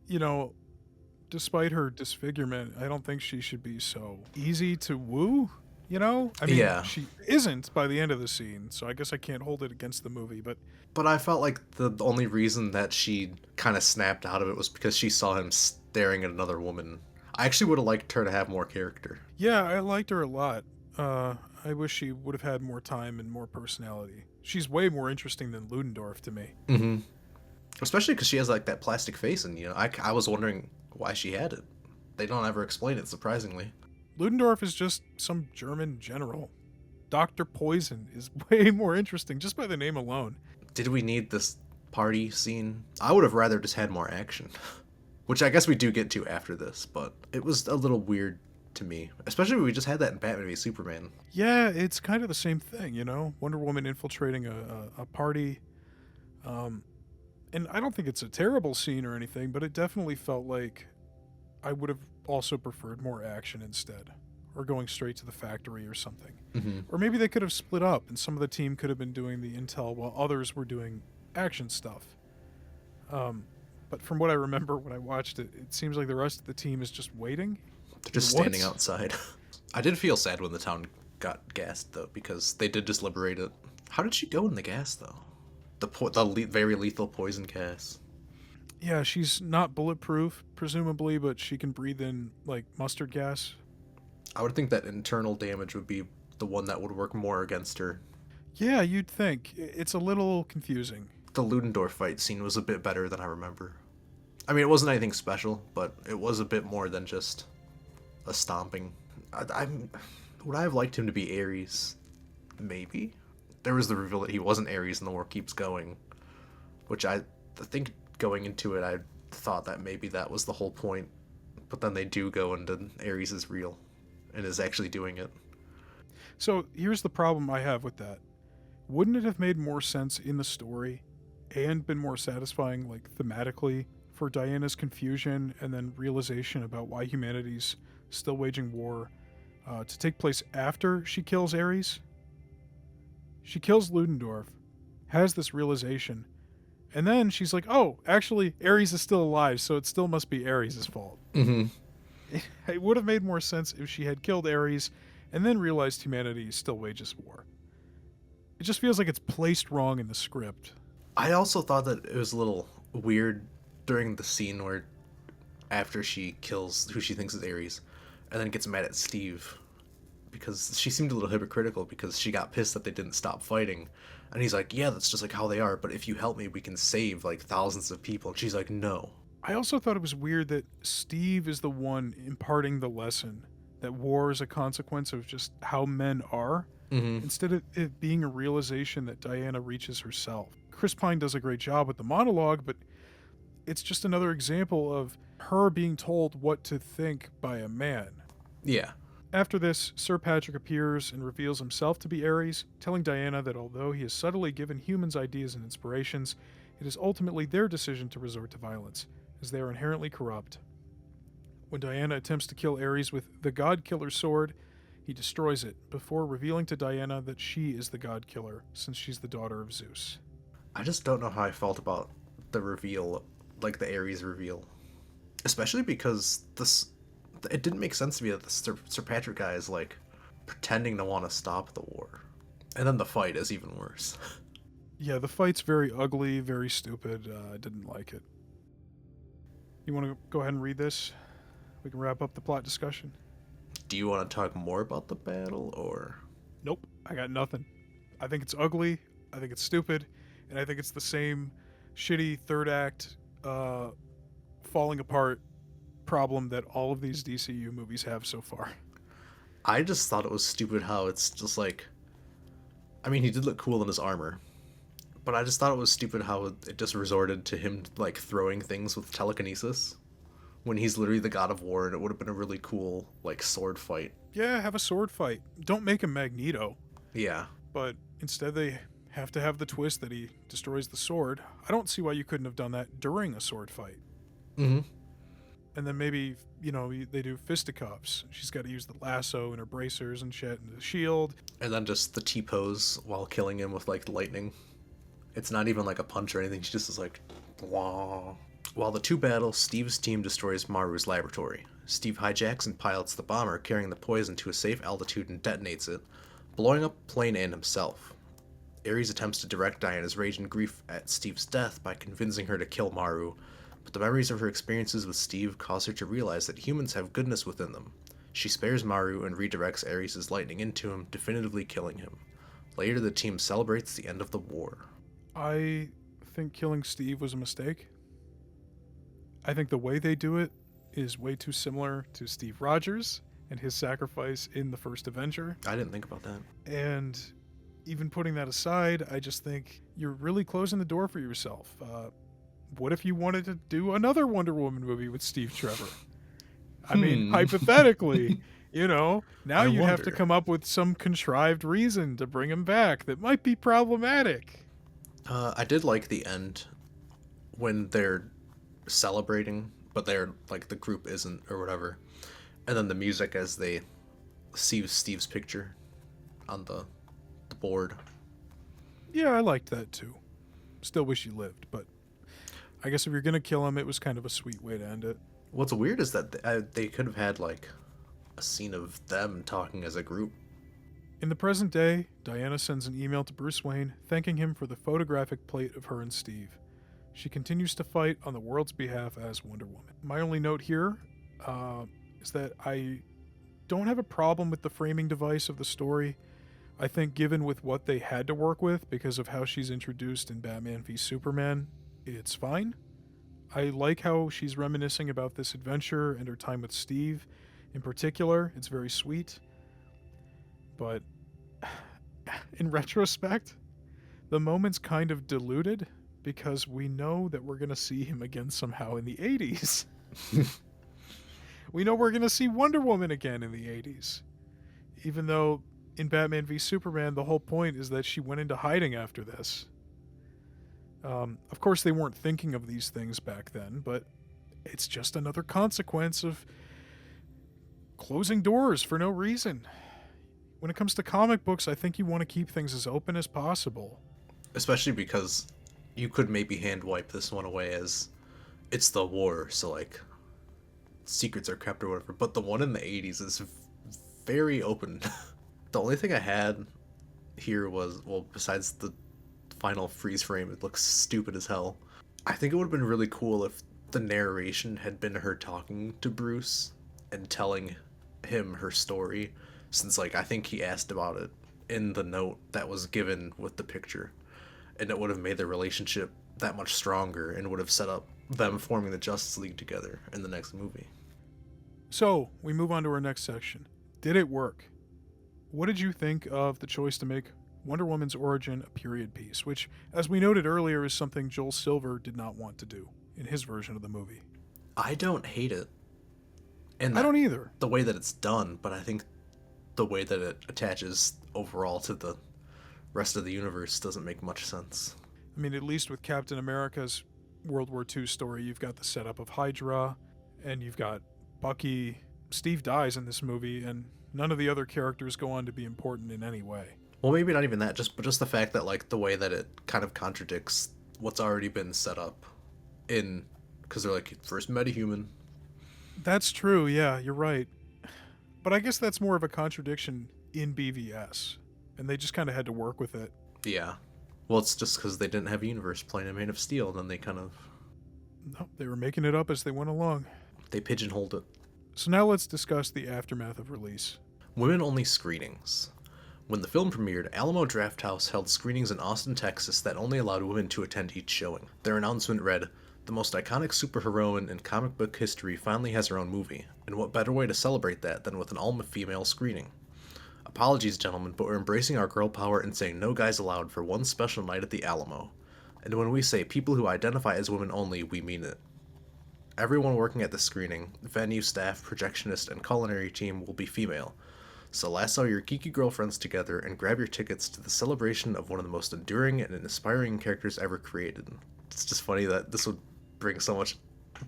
despite her disfigurement, I don't think she should be so easy to woo, I mean, Yeah. she isn't by the end of the scene, so I guess I can't hold it against the movie, but But I felt like the only reason that she kind of snapped out of it was because she saw him staring at another woman. I actually would have liked her to have more character. yeah, I liked her a lot. I wish she would have had more time and more personality. She's way more interesting than Ludendorff to me. Mm-hmm. Especially because she has like that plastic face, and I was wondering why she had it. They don't ever explain it, surprisingly. Ludendorff is just some German general. Dr. Poison is way more interesting just by the name alone. Did we need this party scene? I would have rather just had more action. Which I guess we do get to after this, but it was a little weird to me. Especially when we just had that in Batman v Superman. Yeah, it's kind of the same thing, Wonder Woman infiltrating a party. And I don't think it's a terrible scene or anything, but it definitely felt like I would have also preferred more action instead. Or going straight to the factory or something. Mm-hmm. Or maybe they could have split up and some of the team could have been doing the intel while others were doing action stuff. But from what I remember when I watched it, it seems like the rest of the team is just waiting. They're just standing outside. I did feel sad when the town got gassed, though, because they did just liberate it. How did she go in the gas, though? The very lethal poison gas. Yeah, she's not bulletproof, presumably, but she can breathe in, like, mustard gas. I would think that internal damage would be the one that would work more against her. Yeah, you'd think. It's a little confusing. The Ludendorff fight scene was a bit better than I remember. I mean, it wasn't anything special, but it was a bit more than just a stomping. Would I have liked him to be Ares? Maybe. There was the reveal that he wasn't Ares and the war keeps going, which I think going into it, I thought that maybe that was the whole point, but then they do go into Ares is real and is actually doing it. So here's the problem I have with that. Wouldn't it have made more sense in the story and been more satisfying, like thematically, for Diana's confusion and then realization about why humanity's still waging war to take place after she kills Ares? She kills Ludendorff, has this realization, and then she's like, oh, actually, Ares is still alive, so it still must be Ares' fault. Mm-hmm. It would have made more sense if she had killed Ares and then realized humanity still wages war. It just feels like it's placed wrong in the script. I also thought that it was a little weird during the scene where after she kills who she thinks is Ares and then gets mad at Steve because she seemed a little hypocritical because she got pissed that they didn't stop fighting. And he's like, yeah, that's just like how they are, but if you help me, we can save like thousands of people. And she's like, no. I also thought it was weird that Steve is the one imparting the lesson that war is a consequence of just how men are, instead of it being a realization that Diana reaches herself. Chris Pine does a great job with the monologue, but it's just another example of her being told what to think by a man. Yeah. After this, Sir Patrick appears and reveals himself to be Ares, telling Diana that although he has subtly given humans ideas and inspirations, it is ultimately their decision to resort to violence, as they are inherently corrupt. When Diana attempts to kill Ares with the God Killer sword, he destroys it, before revealing to Diana that she is the God Killer, since she's the daughter of Zeus. I just don't know how I felt about the reveal, like the Ares reveal. Especially because it didn't make sense to me that the Sir Patrick guy is like pretending to want to stop the war. And then the fight is even worse. Yeah, the fight's very ugly, very stupid. I didn't like it. You want to go ahead and read this? We can wrap up the plot discussion. Do you want to talk more about the battle, or? Nope, I got nothing. I think it's ugly, I think it's stupid, and I think it's the same shitty third act, falling apart problem that all of these DCU movies have so far. I just thought it was stupid how it's just like, I mean, he did look cool in his armor, but I just thought it was stupid how it just resorted to him like throwing things with telekinesis when he's literally the god of war, and it would have been a really cool like sword fight. Yeah, have a sword fight. Don't make him Magneto. Yeah. But instead they have to have the twist that he destroys the sword. I don't see why you couldn't have done that during a sword fight. Mm-hmm. And then maybe, they do fisticuffs. She's got to use the lasso and her bracers and shit and the shield. And then just the T-pose while killing him with, like, lightning. It's not even like a punch or anything. She just is like, wah. While the two battle, Steve's team destroys Maru's laboratory. Steve hijacks and pilots the bomber, carrying the poison to a safe altitude and detonates it, blowing up the plane and himself. Ares attempts to direct Diana's rage and grief at Steve's death by convincing her to kill Maru, but the memories of her experiences with Steve cause her to realize that humans have goodness within them. She spares Maru and redirects Ares' lightning into him, definitively killing him. Later, the team celebrates the end of the war. I think killing Steve was a mistake. I think the way they do it is way too similar to Steve Rogers and his sacrifice in the first Avenger. I didn't think about that. And even putting that aside, I just think you're really closing the door for yourself. What if you wanted to do another Wonder Woman movie with Steve Trevor? I mean, hypothetically, now you'd have to come up with some contrived reason to bring him back that might be problematic. I did like the end when they're celebrating, but they're like the group isn't or whatever, and then the music as they see Steve's picture on the board. Yeah, I liked that too. Still wish he lived, but I guess if you're gonna kill him, it was kind of a sweet way to end it. What's weird is that they could have had like a scene of them talking as a group. In the present day, Diana sends an email to Bruce Wayne thanking him for the photographic plate of her and Steve. She continues to fight on the world's behalf as Wonder Woman. My only note here is that I don't have a problem with the framing device of the story. I think given with what they had to work with because of how she's introduced in Batman v Superman, it's fine. I like how she's reminiscing about this adventure and her time with Steve. In particular, it's very sweet. But in retrospect, the moment's kind of diluted because we know that we're going to see him again somehow in the 80s. We know we're going to see Wonder Woman again in the 80s. Even though in Batman v Superman, the whole point is that she went into hiding after this. Of course, they weren't thinking of these things back then, but it's just another consequence of closing doors for no reason. When it comes to comic books, I think you want to keep things as open as possible. Especially because you could maybe hand wipe this one away as it's the war, so like secrets are kept or whatever. But the one in the 80s is very open. The only thing I had here was, well, besides the final freeze frame, it looks stupid as hell. I think it would have been really cool if the narration had been her talking to Bruce and telling him her story, since like I think he asked about it in the note that was given with the picture, and it would have made their relationship that much stronger and would have set up them forming the Justice League together in the next movie. So, we move on to our next section. Did it work? What did you think of the choice to make Wonder Woman's origin a period piece, which, as we noted earlier, is something Joel Silver did not want to do in his version of the movie? I don't hate it. And I don't either. The way that it's done, but I think the way that it attaches overall to the rest of the universe doesn't make much sense. I mean, at least with Captain America's World War II story, you've got the setup of Hydra, and you've got Bucky. Steve dies in this movie, and none of the other characters go on to be important in any way. Well, maybe not even that, but just the fact that like the way that it kind of contradicts what's already been set up in, because they're like first metahuman. That's true, yeah, you're right. But I guess that's more of a contradiction in BVS, and they just kind of had to work with it. Yeah. Well, it's just because they didn't have a universe plane made of steel, then they kind of... No, they were making it up as they went along. They pigeonholed it. So now let's discuss the aftermath of release. Women-only screenings. When the film premiered, Alamo Drafthouse held screenings in Austin, Texas that only allowed women to attend each showing. Their announcement read, "The most iconic superheroine in comic book history finally has her own movie, and what better way to celebrate that than with an all-female screening? Apologies, gentlemen, but we're embracing our girl power and saying no guys allowed for one special night at the Alamo. And when we say people who identify as women only, we mean it. Everyone working at the screening, venue staff, projectionist, and culinary team will be female. So lasso your geeky girlfriends together and grab your tickets to the celebration of one of the most enduring and inspiring characters ever created. It's just funny that this would bring so much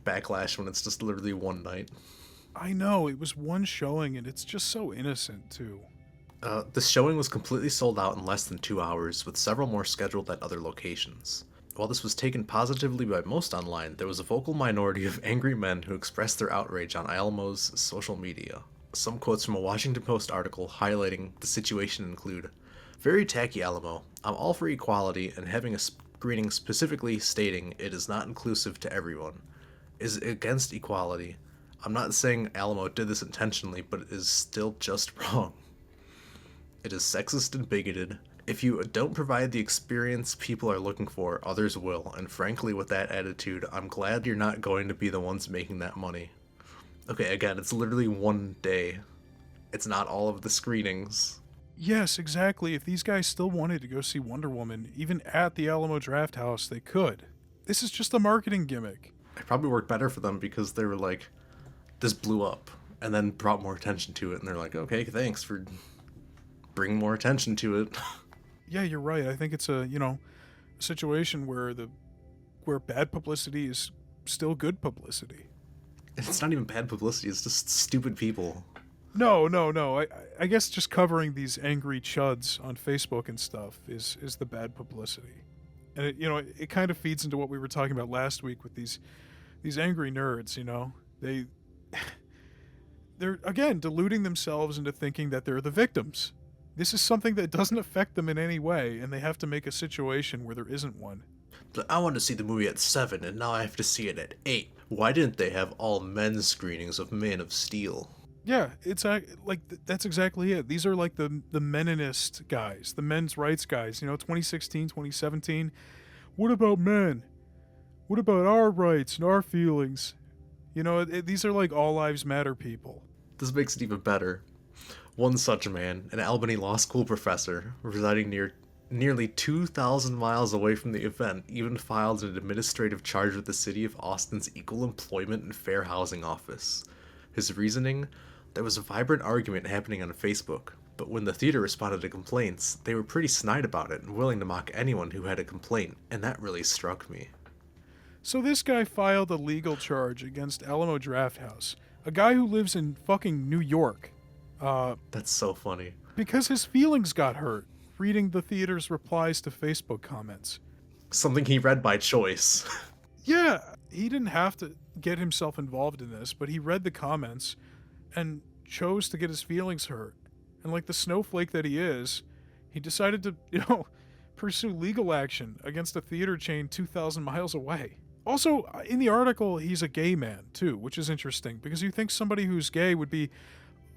backlash when it's just literally one night. I know, it was one showing and it's just so innocent, too. The showing was completely sold out in less than 2 hours, with several more scheduled at other locations. While this was taken positively by most online, there was a vocal minority of angry men who expressed their outrage on Alamo's social media. Some quotes from a Washington Post article highlighting the situation include, "Very tacky, Alamo. I'm all for equality and having a screening specifically stating it is not inclusive to everyone. Is against equality. I'm not saying Alamo did this intentionally, but it is still just wrong. It is sexist and bigoted. If you don't provide the experience people are looking for, others will, and frankly, with that attitude, I'm glad you're not going to be the ones making that money." Okay, again, it's literally one day. It's not all of the screenings. Yes, exactly. If these guys still wanted to go see Wonder Woman, even at the Alamo Draft House, they could. This is just a marketing gimmick. It probably worked better for them because they were like, this blew up, and then brought more attention to it, and they're like, okay, thanks for bringing more attention to it. Yeah, you're right. I think it's a situation where bad publicity is still good publicity. It's not even bad publicity, it's just stupid people. No. I guess just covering these angry chuds on Facebook and stuff is the bad publicity. And it kind of feeds into what we were talking about last week with these angry nerds, they're again deluding themselves into thinking that they're the victims. This is something that doesn't affect them in any way, and they have to make a situation where there isn't one. But I wanted to see the movie at 7, and now I have to see it at 8. Why didn't they have all men's screenings of Man of Steel? Yeah, it's like that's exactly it. These are like the meninist guys, the men's rights guys, 2016, 2017. What about men? What about our rights and our feelings? These are like all lives matter people. This makes it even better. One such man, an Albany law school professor, residing nearly 2,000 miles away from the event, even filed an administrative charge with the City of Austin's Equal Employment and Fair Housing Office. His reasoning? There was a vibrant argument happening on Facebook, but when the theater responded to complaints, they were pretty snide about it and willing to mock anyone who had a complaint, and that really struck me. So this guy filed a legal charge against Alamo Drafthouse, a guy who lives in fucking New York. That's so funny. Because his feelings got hurt reading the theater's replies to Facebook comments. Something he read by choice. Yeah, he didn't have to get himself involved in this, but he read the comments and chose to get his feelings hurt. And like the snowflake that he is, he decided to, pursue legal action against a theater chain 2,000 miles away. Also, in the article, he's a gay man, too, which is interesting, because you think somebody who's gay would be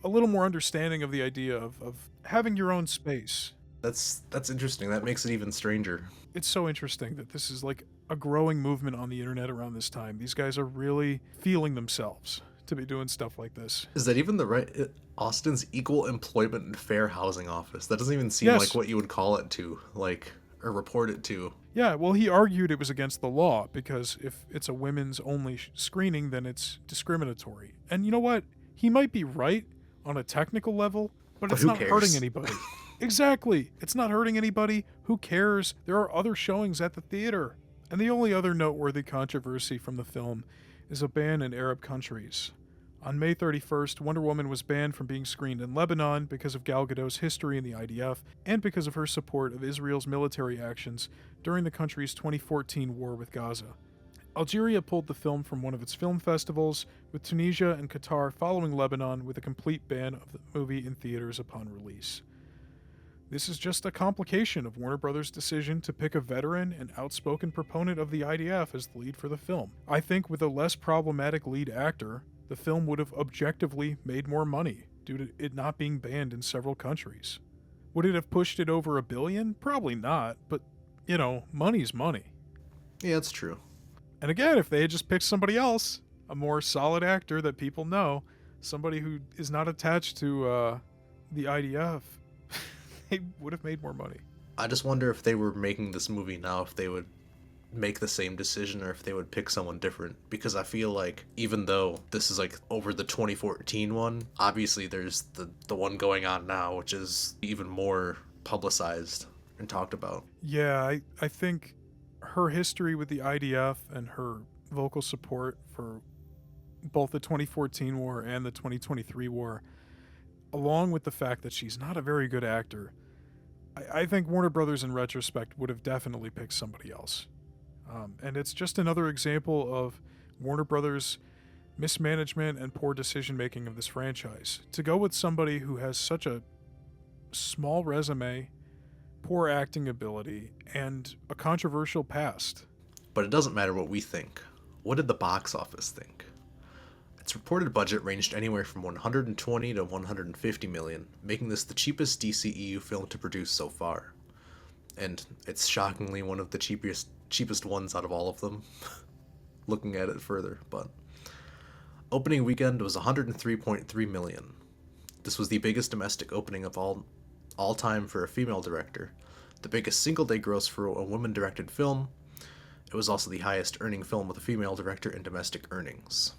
a little more understanding of the idea of having your own space. That's interesting. That makes it even stranger. It's so interesting that this is like a growing movement on the internet around this time. These guys are really feeling themselves to be doing stuff like this. Is that even the right... Austin's Equal Employment and Fair Housing Office? That doesn't even seem like what you would call it to, or report it to. Yeah, well, he argued it was against the law, because if it's a women's only screening, then it's discriminatory. And you know what? He might be right on a technical level, but it's not hurting anybody. Exactly. It's not hurting anybody. Who cares? There are other showings at the theater. And the only other noteworthy controversy from the film is a ban in Arab countries. On May 31st, Wonder Woman was banned from being screened in Lebanon because of Gal Gadot's history in the IDF and because of her support of Israel's military actions during the country's 2014 war with Gaza. Algeria pulled the film from one of its film festivals, with Tunisia and Qatar following Lebanon with a complete ban of the movie in theaters upon release. This is just a complication of Warner Brothers' decision to pick a veteran and outspoken proponent of the IDF as the lead for the film. I think with a less problematic lead actor, the film would have objectively made more money due to it not being banned in several countries. Would it have pushed it over $1 billion? Probably not, but, money's money. Yeah, that's true. And again, if they had just picked somebody else, a more solid actor that people know, somebody who is not attached to the IDF, they would have made more money. I just wonder if they were making this movie now, if they would make the same decision or if they would pick someone different, because I feel like even though this is like over the 2014 one, obviously there's the one going on now, which is even more publicized and talked about. Yeah, I think her history with the IDF and her vocal support for both the 2014 war and the 2023 war, along with the fact that she's not a very good actor, I think Warner Brothers in retrospect would have definitely picked somebody else. And it's just another example of Warner Brothers' mismanagement and poor decision making of this franchise. To go with somebody who has such a small resume, poor acting ability, and a controversial past. But it doesn't matter what we think. What did the box office think? Its reported budget ranged anywhere from 120 to 150 million, making this the cheapest DCEU film to produce so far. And it's shockingly one of the cheapest ones out of all of them, looking at it further. But opening weekend was 103.3 million. This was the biggest domestic opening of all time for a female director, the biggest single-day gross for a woman-directed film. It was also the highest earning film with a female director in domestic earnings.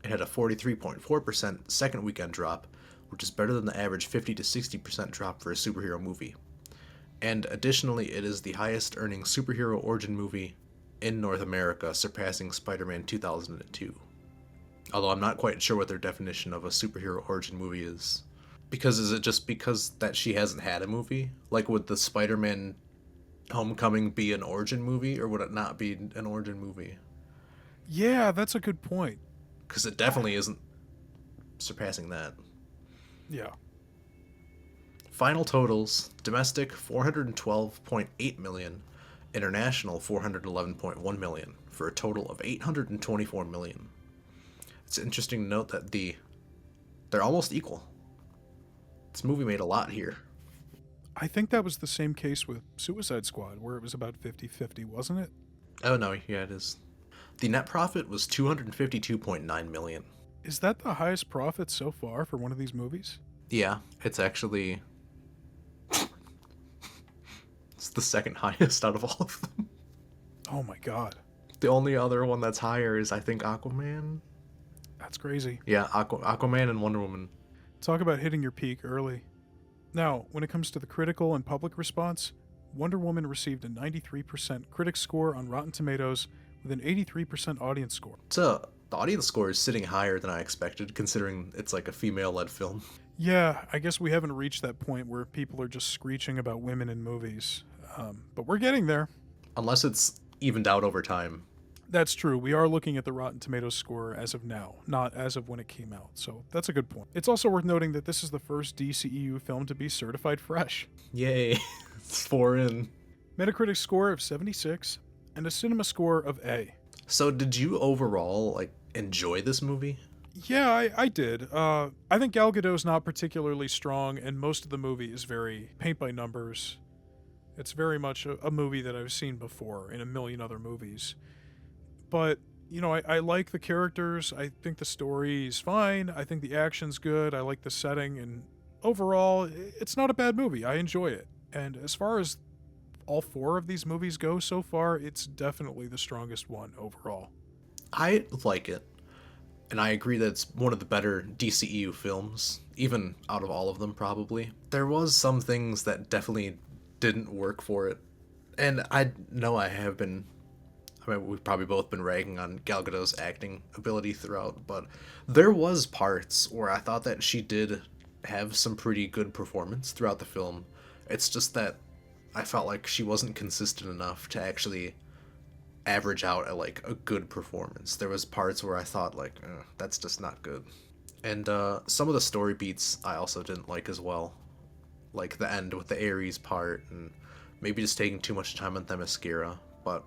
It had a 43.4% second weekend drop, which is better than the average 50 to 60% drop for a superhero movie. And additionally, it is the highest earning superhero origin movie in North America, surpassing Spider-Man 2002. Although I'm not quite sure what their definition of a superhero origin movie is. Because is it just because that she hasn't had a movie? Like, would the Spider-Man Homecoming be an origin movie, or would it not be an origin movie? Yeah, that's a good point. Because it definitely isn't surpassing that. Yeah. Final totals: domestic 412.8 million, international 411.1 million, for a total of 824 million. It's interesting to note that they're almost equal. This movie made a lot here. I think that was the same case with Suicide Squad, where it was about 50-50, wasn't it? Oh no, yeah, it is. The net profit was 252.9 million. Is that the highest profit so far for one of these movies? Yeah, it's actually it's the second highest out of all of them. Oh my god. The only other one that's higher is, I think, Aquaman. That's crazy. Yeah, Aquaman and Wonder Woman. Talk about hitting your peak early. Now, when it comes to the critical and public response, Wonder Woman received a 93% critic score on Rotten Tomatoes with an 83% audience score. So, the audience score is sitting higher than I expected, considering it's like a female-led film. Yeah, I guess we haven't reached that point where people are just screeching about women in movies. But we're getting there. Unless it's evened out over time. That's true. We are looking at the Rotten Tomatoes score as of now, not as of when it came out. So that's a good point. It's also worth noting that this is the first DCEU film to be certified fresh. Yay. It's 4 in. Metacritic score of 76 and a cinema score of A. So did you overall, enjoy this movie? Yeah, I did. I think Gal Gadot's not particularly strong, and most of the movie is very paint by numbers. It's very much a movie that I've seen before in a million other movies. But, I like the characters. I think the story is fine. I think the action's good. I like the setting. And overall, it's not a bad movie. I enjoy it. And as far as all 4 of these movies go so far, it's definitely the strongest one overall. I like it. And I agree that it's one of the better DCEU films, even out of all of them, probably. There was some things that definitely didn't work for it. And I know we've probably both been ragging on Gal Gadot's acting ability throughout, but there was parts where I thought that she did have some pretty good performance throughout the film. It's just that I felt like she wasn't consistent enough to actually average out at a good performance. There was parts where I thought that's just not good. And some of the story beats I also didn't like as well. Like the end with the Ares part, and maybe just taking too much time on Themyscira, but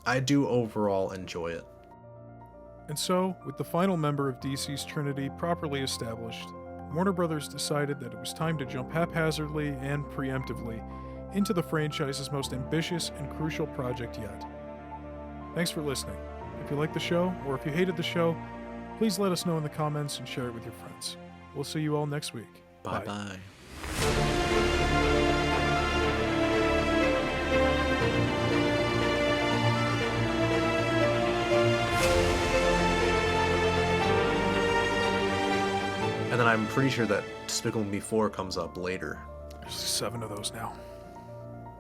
I do overall enjoy it. And so, with the final member of DC's Trinity properly established, Warner Brothers decided that it was time to jump haphazardly and preemptively into the franchise's most ambitious and crucial project yet. Thanks for listening. If you liked the show, or if you hated the show, please let us know in the comments and share it with your friends. We'll see you all next week. Bye-bye. And then I'm pretty sure that Despicable Me 4 comes up later. There's 7 of those now.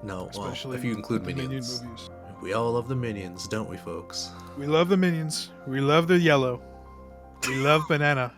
No, well, Especially if you include the Minion Minions. movies. We all love the Minions, don't we, folks? We love the Minions. We love the yellow. We love banana.